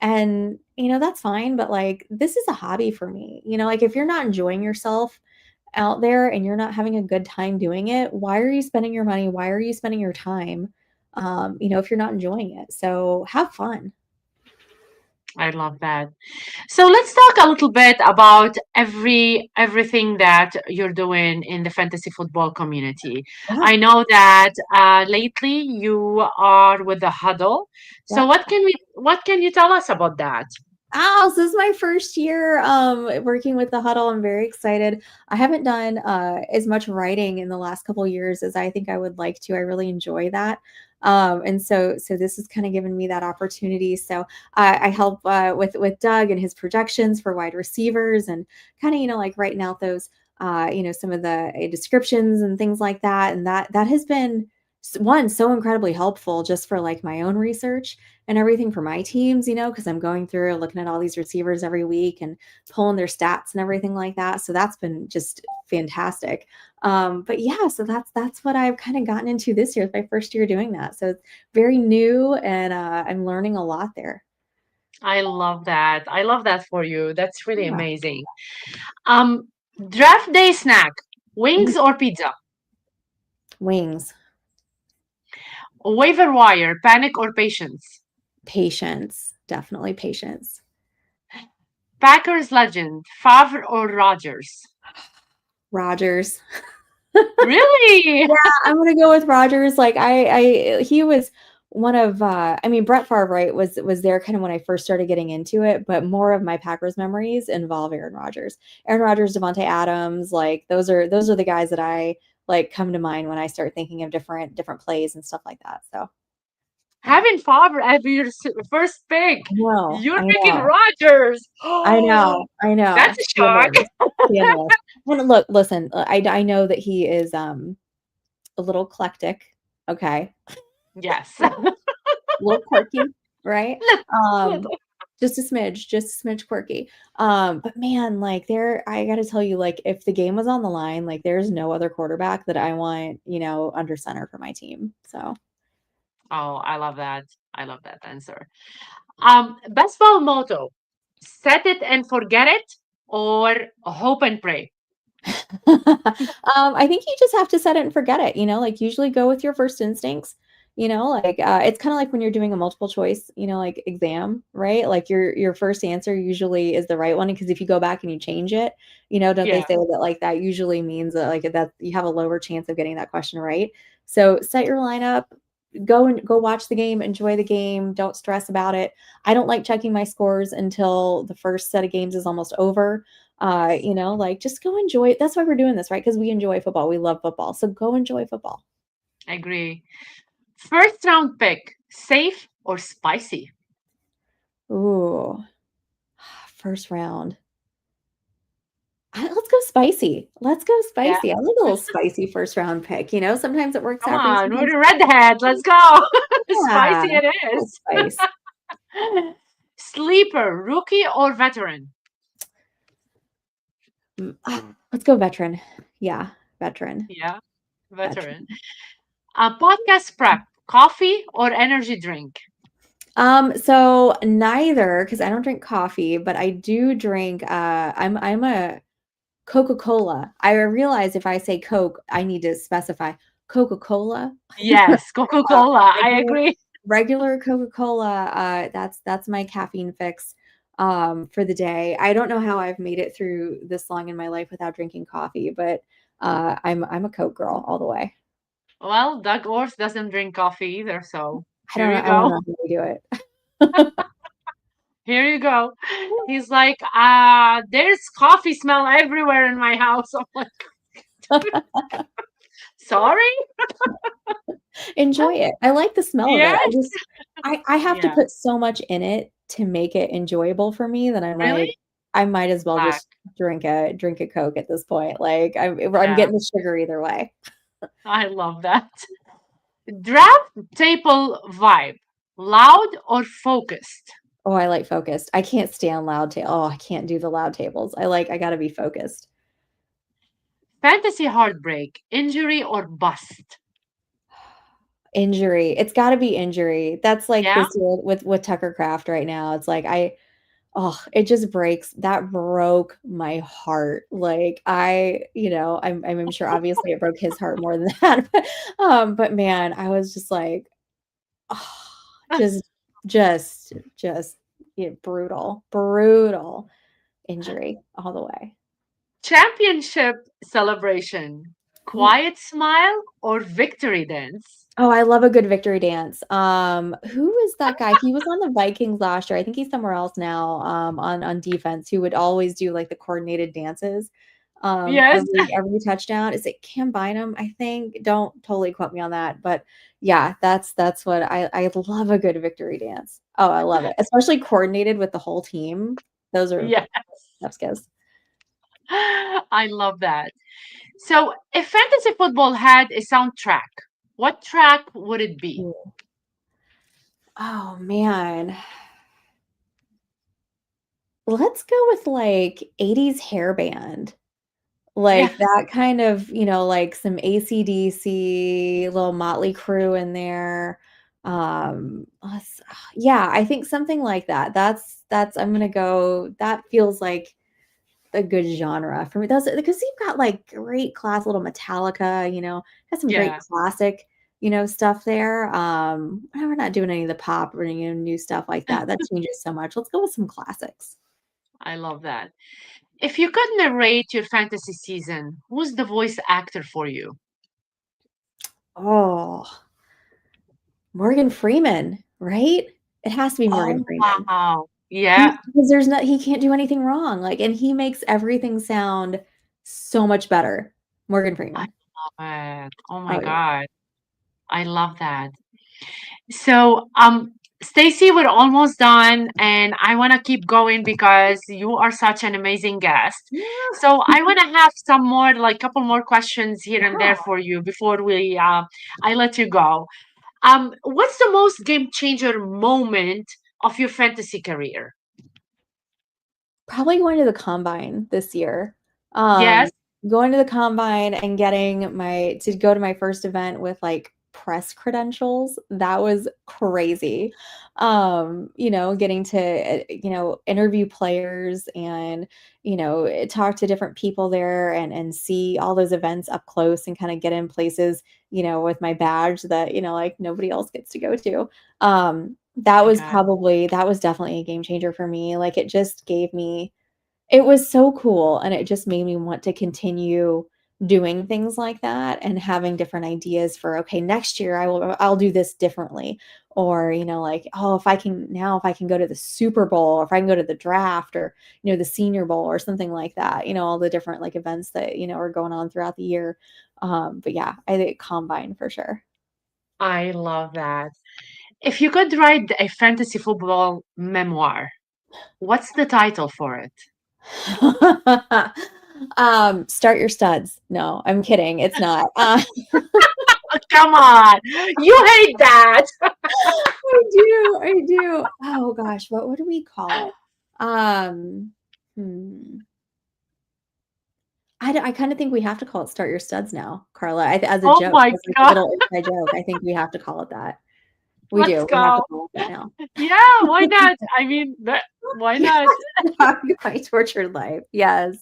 [SPEAKER 2] And, that's fine. But like, this is a hobby for me. Like if you're not enjoying yourself out there and you're not having a good time doing it, why are you spending your money? Why are you spending your time? If you're not enjoying it. So have fun.
[SPEAKER 1] I love that. So let's talk a little bit about everything that you're doing in the fantasy football community.
[SPEAKER 2] Yeah.
[SPEAKER 1] I know that lately you are with the huddle. So
[SPEAKER 2] Yeah.
[SPEAKER 1] what can you tell us about that?
[SPEAKER 2] Oh, so this is my first year working with the huddle. I'm very excited. I haven't done as much writing in the last couple years as I think I would like to. I really enjoy that. And so this has kind of given me that opportunity. So I help with Doug and his projections for wide receivers and kind of like writing out those some of the descriptions and things like that. And that has been one so incredibly helpful just for like my own research and everything for my teams, because I'm going through looking at all these receivers every week and pulling their stats and everything like that. So that's been just fantastic. But yeah, so that's what I've kind of gotten into this year. It's my first year doing that. So it's very new and I'm learning a lot there.
[SPEAKER 1] I love that. I love that for you. That's really
[SPEAKER 2] Yeah.
[SPEAKER 1] amazing. Um, Draft day snack,
[SPEAKER 2] Mhm.
[SPEAKER 1] wings or pizza?
[SPEAKER 2] Wings,
[SPEAKER 1] Waiver wire, panic or patience?
[SPEAKER 2] patience, definitely patience.
[SPEAKER 1] Packers legend, Favre or Rogers?
[SPEAKER 2] Rogers.
[SPEAKER 1] Really?
[SPEAKER 2] Yeah, I'm gonna go with Rogers. Like he was one of I mean Brett Favre, right, was there kind of when I first started getting into it, but more of my Packers memories involve Aaron Rodgers. Aaron Rodgers, Devontae Adams, like those are the guys that I like come to mind when I start thinking of different plays and stuff like that. So
[SPEAKER 1] Having Favre as your first pick,
[SPEAKER 2] I
[SPEAKER 1] you're picking
[SPEAKER 2] know,
[SPEAKER 1] Rogers.
[SPEAKER 2] I know.
[SPEAKER 1] That's a shock.
[SPEAKER 2] Scandalous. Scandalous. And look, listen, I know that he is a little eclectic. Okay.
[SPEAKER 1] Yes.
[SPEAKER 2] A little quirky, right?
[SPEAKER 1] Little,
[SPEAKER 2] Um,
[SPEAKER 1] little.
[SPEAKER 2] just a smidge quirky. But man, like I gotta tell you, like if the game was on the line, like there's no other quarterback that I want, under center for my team. So
[SPEAKER 1] Oh, I love that. I love that answer. Baseball motto: set it and forget it, or hope and pray.
[SPEAKER 2] I think you just have to set it and forget it, like usually go with your first instincts, like it's kind of like when you're doing a multiple choice, like exam, right? Like your first answer usually is the right one because if you go back and you change it, don't they
[SPEAKER 1] Yeah.
[SPEAKER 2] say that like that usually means that like that you have a lower chance of getting that question right? So set your lineup, go watch the game, enjoy the game, don't stress about it. I don't like checking my scores until the first set of games is almost over. Like just go enjoy it. That's why we're doing this, right? Because we enjoy football. We love football. So go enjoy football.
[SPEAKER 1] I agree. First round pick: safe or spicy?
[SPEAKER 2] Ooh, first round. Let's go spicy. Let's go
[SPEAKER 1] Yeah.
[SPEAKER 2] spicy. I like a little spicy first round pick. Sometimes it works
[SPEAKER 1] Come
[SPEAKER 2] out for you.
[SPEAKER 1] on, we're
[SPEAKER 2] Sometimes,
[SPEAKER 1] the redhead. Let's go.
[SPEAKER 2] yeah,
[SPEAKER 1] Spicy it
[SPEAKER 2] a little
[SPEAKER 1] is.
[SPEAKER 2] spice.
[SPEAKER 1] Sleeper, rookie or veteran?
[SPEAKER 2] Let's go veteran. Yeah, veteran.
[SPEAKER 1] Yeah, veteran.
[SPEAKER 2] Veteran.
[SPEAKER 1] Podcast prep, coffee or energy drink?
[SPEAKER 2] So neither, because I don't drink coffee, but I do drink I'm a Coca-Cola. I realize if I say Coke, I need to specify Coca-Cola.
[SPEAKER 1] Yes, Coca-Cola. I
[SPEAKER 2] Regular
[SPEAKER 1] agree.
[SPEAKER 2] regular Coca-Cola, that's my caffeine fix, for the day. I don't know how I've made it through this long in my life without drinking coffee, but, I'm a Coke girl all the way.
[SPEAKER 1] Well, Doug Orth doesn't drink coffee either, so
[SPEAKER 2] I
[SPEAKER 1] here
[SPEAKER 2] don't know
[SPEAKER 1] you
[SPEAKER 2] I don't
[SPEAKER 1] go.
[SPEAKER 2] know how they do it.
[SPEAKER 1] Here you go. He's like, there's coffee smell everywhere in my house. I'm like, sorry?
[SPEAKER 2] Enjoy it. I like the smell of it. I
[SPEAKER 1] Yes.
[SPEAKER 2] just I have to
[SPEAKER 1] Yeah.
[SPEAKER 2] put so much in it to make it enjoyable for me that
[SPEAKER 1] Really?
[SPEAKER 2] I might as well
[SPEAKER 1] Black.
[SPEAKER 2] just drink a Coke at this point. Like, I'm
[SPEAKER 1] Yeah.
[SPEAKER 2] getting the sugar either way.
[SPEAKER 1] I love that. Draft table vibe. Loud or focused?
[SPEAKER 2] Oh, I like focused. I can't stand I can't do the loud tables. I gotta be focused.
[SPEAKER 1] Fantasy heartbreak. Injury or bust?
[SPEAKER 2] Injury. It's gotta be injury. That's like
[SPEAKER 1] Yeah.
[SPEAKER 2] this year with Tucker Craft right now. It's like it just breaks that broke my heart. Like I'm sure obviously it broke his heart more than that. But man, I was just like, oh, just just brutal, brutal injury all the way.
[SPEAKER 1] Championship celebration.
[SPEAKER 2] Ooh.
[SPEAKER 1] Quiet smile or victory dance?
[SPEAKER 2] Oh, I love a good victory dance. Who is that guy? He was on the Vikings last year. I think he's somewhere else now, on defense, who would always do, like, the coordinated dances,
[SPEAKER 1] Yes.
[SPEAKER 2] every touchdown. Is it Cam Bynum, I think? Don't totally quote me on that, but yeah, that's what I love a good victory dance. Oh, I love it, especially coordinated with the whole team. Those are
[SPEAKER 1] Yeah.
[SPEAKER 2] chef's kiss.
[SPEAKER 1] I love that. So, if fantasy football had a soundtrack, what track would it be?
[SPEAKER 2] Ooh. Oh, man. Let's go with, like, 80s hair band.
[SPEAKER 1] Yeah.
[SPEAKER 2] Like, that kind of, like, some AC/DC, little Motley Crue in there. Let's Yeah, I think something like that. That's I'm gonna go that feels like a good genre for me. Those because you've got, like, great class little Metallica, got some great
[SPEAKER 1] Yeah.
[SPEAKER 2] classic, stuff there. We're not doing any of the pop or, new stuff like that. That changes so much. Let's go with some classics.
[SPEAKER 1] I love that. If you could narrate your fantasy season, who's the voice actor for you?
[SPEAKER 2] Oh. Morgan Freeman, right? It has to be Morgan
[SPEAKER 1] Oh,
[SPEAKER 2] Freeman.
[SPEAKER 1] wow.
[SPEAKER 2] He
[SPEAKER 1] Yeah.
[SPEAKER 2] because there's not he can't do anything wrong, like, and he makes everything sound so much better. Morgan
[SPEAKER 1] I
[SPEAKER 2] Freeman.
[SPEAKER 1] love it. Oh my
[SPEAKER 2] Oh, yeah.
[SPEAKER 1] God. I love that. So, Stacy, we're almost done, and I want to keep going because you are such an amazing guest. So, I want to have some more, like, couple more questions here and there
[SPEAKER 2] Yeah.
[SPEAKER 1] for you before I let you go. What's the most game changer moment of your fantasy career?
[SPEAKER 2] Probably going to the combine this year.
[SPEAKER 1] Yes.
[SPEAKER 2] Um, Going to the combine and getting my to go to my first event with, like, press credentials, that was crazy. Getting to, interview players and, talk to different people there and see all those events up close and kinda get in places, with my badge that, like, nobody else gets to go to.
[SPEAKER 1] My God.
[SPEAKER 2] That was definitely a game changer for me. Like, it just gave me it was so cool, and it just made me want to continue doing things like that and having different ideas for, "Okay, next year I'll do this differently." Or, like, "Oh, if I can go to the Super Bowl, or if I can go to the draft or, the Senior Bowl," or something like that, all the different, like, events that, are going on throughout the year. But yeah, I think combine for sure.
[SPEAKER 1] I love that. If you could write a fantasy football memoir, what's the title for it?
[SPEAKER 2] Start your studs. No, I'm kidding. It's not.
[SPEAKER 1] Come on. You hate that.
[SPEAKER 2] I do. I do. Oh gosh, what do we call it? Um, hmm. I kind of think we have to call it "Start Your Studs" now, Carla. As a
[SPEAKER 1] Oh
[SPEAKER 2] joke,
[SPEAKER 1] my
[SPEAKER 2] as like a
[SPEAKER 1] God.
[SPEAKER 2] little inside joke. I think we have to call it that. We
[SPEAKER 1] Let's
[SPEAKER 2] do. We have to
[SPEAKER 1] go.
[SPEAKER 2] call it that now.
[SPEAKER 1] Yeah, why not? I mean, why
[SPEAKER 2] Yes,
[SPEAKER 1] not?
[SPEAKER 2] my tortured life. Yes,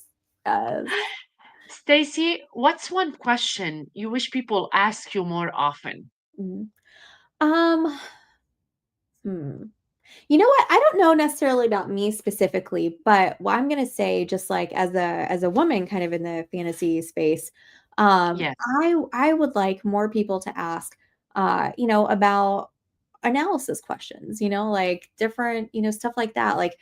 [SPEAKER 2] yes.
[SPEAKER 1] Stacy, what's one question you wish people ask you more often?
[SPEAKER 2] Mhm. Um, hmm. You know what? I don't know necessarily about me specifically, but what I'm gonna say, just like as a woman, kind of in the fantasy space,
[SPEAKER 1] Yes,
[SPEAKER 2] I would like more people to ask, about analysis questions. Like different, stuff like that. Like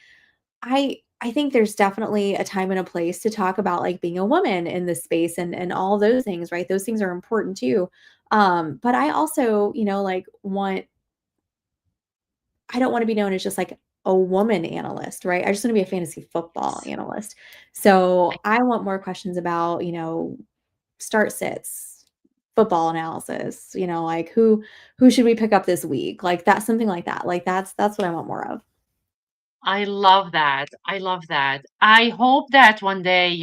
[SPEAKER 2] I think there's definitely a time and a place to talk about like being a woman in this space and all those things, right? Those things are important too. But I also, like I don't want to be known as just like a woman analyst, right? I just want to be a fantasy football analyst. So I want more questions about, start sits, football analysis, like who should we pick up this week? Like that's something like that. Like that's what I want more of.
[SPEAKER 1] I love that. I love that. I hope that one day,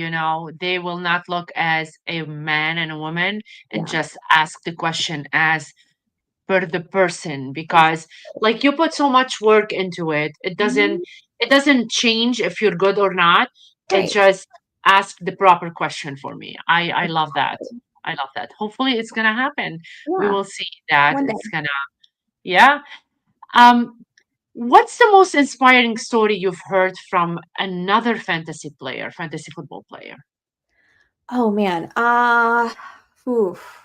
[SPEAKER 1] they will not look as a man and a woman and
[SPEAKER 2] Yeah.
[SPEAKER 1] just ask the question as per the person, because
[SPEAKER 2] Exactly.
[SPEAKER 1] like you put so much work into it. It doesn't
[SPEAKER 2] Mhm.
[SPEAKER 1] it doesn't change if you're good or not. It
[SPEAKER 2] Right.
[SPEAKER 1] just ask the proper question for me. I love that.
[SPEAKER 2] Exactly.
[SPEAKER 1] I love that. Hopefully it's gonna happen. We
[SPEAKER 2] Yeah.
[SPEAKER 1] will see that
[SPEAKER 2] One day.
[SPEAKER 1] it's gonna, yeah. Um, what's the most inspiring story you've heard from another fantasy football player?
[SPEAKER 2] Oh man. Oof.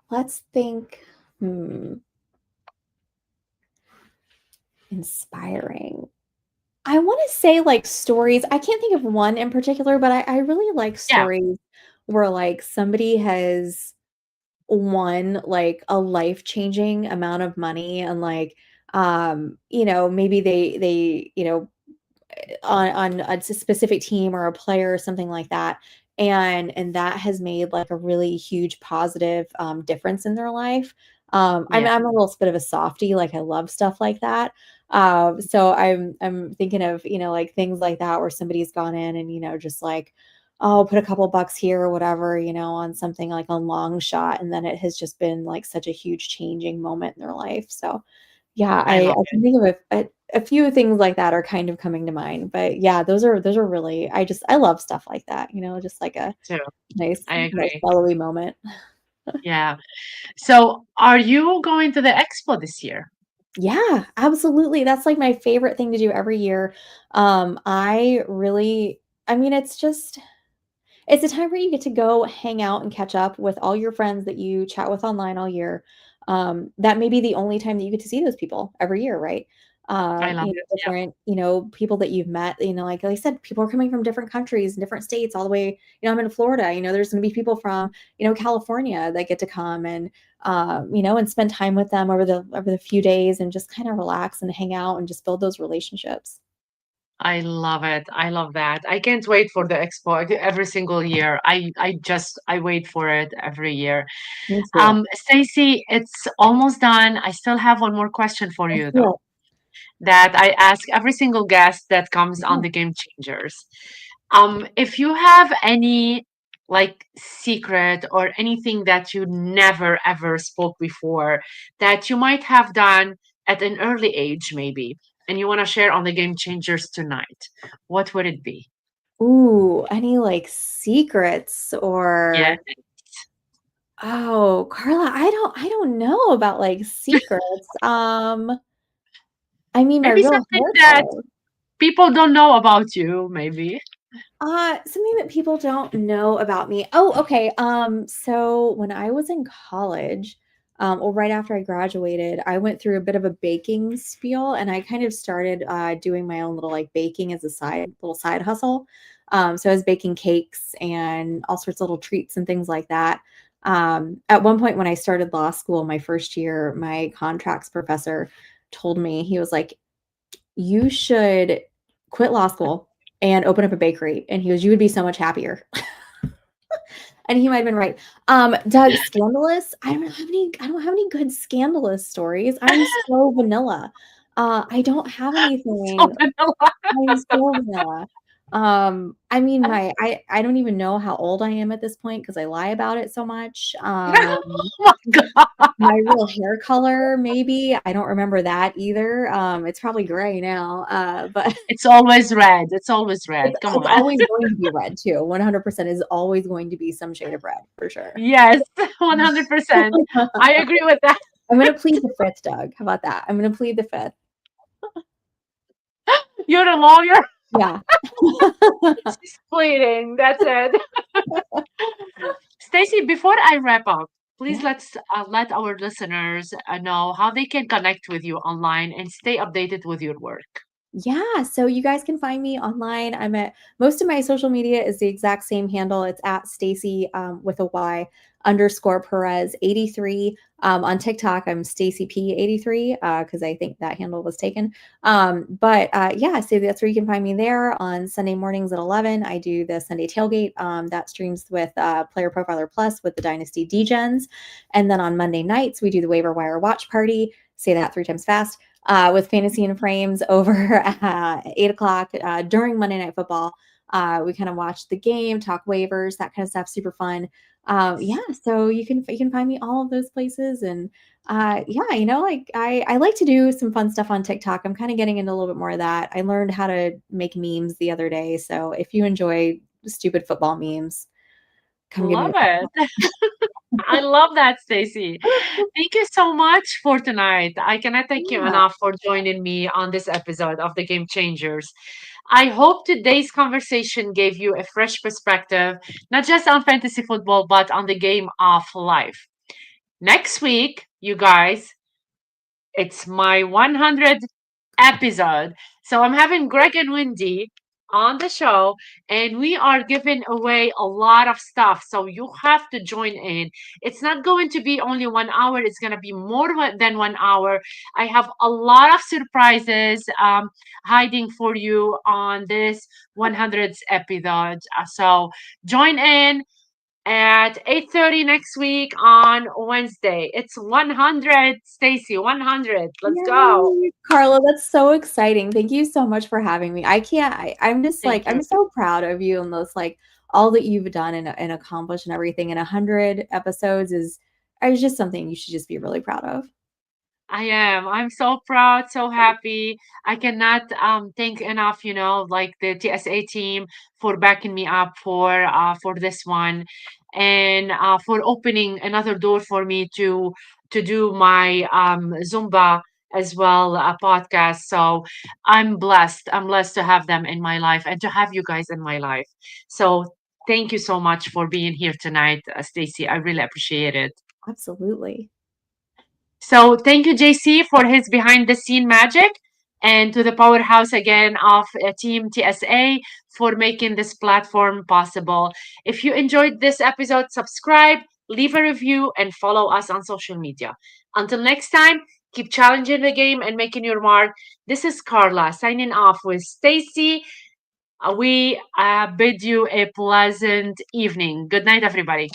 [SPEAKER 2] Let's think. Hmm. Inspiring. I wanna say, like, stories I can't think of one in particular, but I really like
[SPEAKER 1] Yeah,
[SPEAKER 2] stories where, like, somebody has won, like, a life-changing amount of money and, like, maybe they on a specific team or a player or something like that, and that has made, like, a really huge positive, difference in their life. I'm
[SPEAKER 1] yeah,
[SPEAKER 2] I'm a little bit of a softie, like, I love stuff like that. So I'm thinking of, like, things like that where somebody's gone in and, just like, "Oh, put a couple bucks here or whatever," on something like a long shot, and then it has just been, like, such a huge changing moment in their life. So yeah,
[SPEAKER 1] I love
[SPEAKER 2] I
[SPEAKER 1] it
[SPEAKER 2] can think of a few things like that are kind of coming to mind, but yeah, those are really I love stuff like that, just like a
[SPEAKER 1] too.
[SPEAKER 2] nice
[SPEAKER 1] I
[SPEAKER 2] nice
[SPEAKER 1] agree.
[SPEAKER 2] fellowy moment.
[SPEAKER 1] Yeah. So, are you going to the expo this year?
[SPEAKER 2] Yeah, absolutely, that's, like, my favorite thing to do every year. I really I mean, it's a time where you get to go hang out and catch up with all your friends that you chat with online all year. That may be the only time that you get to see those people every year, right?
[SPEAKER 1] I love it. Yeah,
[SPEAKER 2] Different, people that you've met, like I said, people are coming from different countries and different states all the way, I'm in Florida, there's going to be people from, California that get to come and spend time with them over the few days and just kind of relax and hang out and just build those relationships.
[SPEAKER 1] I love it. I love that. I can't wait for the expo every single year. I wait for it every year.
[SPEAKER 2] Me too.
[SPEAKER 1] Stacy, it's almost done. I still have one more question for
[SPEAKER 2] Let's
[SPEAKER 1] you
[SPEAKER 2] do
[SPEAKER 1] though, that I ask every single guest that comes on
[SPEAKER 2] it.
[SPEAKER 1] the Game Changers. If you have any like secret or anything that you never ever spoke before that you might have done at an early age, maybe, and you want to share on the Game Changers tonight, what would it be?
[SPEAKER 2] Ooh, any, like, secrets
[SPEAKER 1] Yeah,
[SPEAKER 2] or oh, Carla, I don't know about, like, secrets. I mean, my
[SPEAKER 1] maybe
[SPEAKER 2] real
[SPEAKER 1] something
[SPEAKER 2] hair
[SPEAKER 1] that
[SPEAKER 2] color.
[SPEAKER 1] people don't know about you, maybe.
[SPEAKER 2] Something that people don't know about me. Oh, okay. So when I was in college, or right after I graduated, I went through a bit of a baking spiel, and I kind of started doing my own little like baking as a little side hustle. So I was baking cakes and all sorts of little treats and things like that. At one point when I started law school, my first year, my contracts professor told me, he was like, "You should quit law school." and open up a bakery. And he goes, you would be so much happier. And he might have been right. Doug, scandalous. I don't have any good scandalous stories. I'm so vanilla. I don't have
[SPEAKER 1] So
[SPEAKER 2] anything.
[SPEAKER 1] vanilla.
[SPEAKER 2] I'm so vanilla. I mean, I don't even know how old I am at this point because I lie about it so much.
[SPEAKER 1] Oh my God.
[SPEAKER 2] My real hair color, maybe. I don't remember that either. It's probably gray now. But
[SPEAKER 1] It's always red. It's always red. Come
[SPEAKER 2] it's
[SPEAKER 1] on.
[SPEAKER 2] always going to be red too. 100% is always going to be some shade of red for sure.
[SPEAKER 1] Yes, 100%. I agree with that.
[SPEAKER 2] I'm gonna plead the fifth, Doug. How about that? I'm gonna plead the fifth.
[SPEAKER 1] You're a lawyer.
[SPEAKER 2] Yeah.
[SPEAKER 1] She's pleading. That's it. Stacy, before I wrap up, please
[SPEAKER 2] Yeah.
[SPEAKER 1] let our listeners know how they can connect with you online and stay updated with your work.
[SPEAKER 2] Yeah, so you guys can find me online. I'm at most of my social media is the exact same handle. It's at Stacy with a Y underscore Perez 83. On TikTok, I'm Stacy P 83 because I think that handle was taken. But yeah, so that's where you can find me there on Sunday mornings at 11. I do the Sunday tailgate that streams with Player Profiler Plus with the Dynasty Degens, and then on Monday nights we do the waiver wire watch party. Say that 3 times fast with Fantasy and Frames over at 8 o'clock during Monday Night Football. We kind of watch the game, talk waivers, that kind of stuff. Super fun. Yeah, so you can find me all of those places, and yeah, like I like to do some fun stuff on TikTok. I'm kind of getting into a little bit more of that. I learned how to make memes the other day, so if you enjoy stupid football memes, come give me
[SPEAKER 1] Love
[SPEAKER 2] a
[SPEAKER 1] it. I love that, Stacy. Thank you so much for tonight. I cannot thank you
[SPEAKER 2] yeah,
[SPEAKER 1] enough for joining me on this episode of the Game Changers. I hope today's conversation gave you a fresh perspective, not just on fantasy football, but on the game of life. Next week, you guys, it's my 100th episode. So I'm having Greg and Wendy on the show, and we are giving away a lot of stuff. So you have to join in. It's not going to be only 1 hour, it's going to be more than 1 hour. I have a lot of surprises hiding for you on this 100th episode. So join in at 8:30 next week on Wednesday. It's 100, Stacy, 100. Let's go.
[SPEAKER 2] yay, Carla, that's so exciting. Thank you so much for having me. I can't, I'm just like,
[SPEAKER 1] Thank you.
[SPEAKER 2] I'm so proud of you and those, like, all that you've done and accomplished and everything. And 100 episodes is just something you should just be really proud of.
[SPEAKER 1] I am. I'm so proud, so happy. I cannot thank enough, like the TSA team for backing me up for this one, and for opening another door for me to do my Zumba as well, a podcast. So I'm blessed. I'm blessed to have them in my life and to have you guys in my life. So thank you so much for being here tonight, Stacy. I really appreciate it.
[SPEAKER 2] Absolutely.
[SPEAKER 1] So thank you, JC, for his behind the scene magic, and to the powerhouse again of Team TSA for making this platform possible. If you enjoyed this episode, subscribe, leave a review, and follow us on social media. Until next time, keep challenging the game and making your mark. This is Carla signing off with Stacy. We bid you a pleasant evening. Good night, everybody.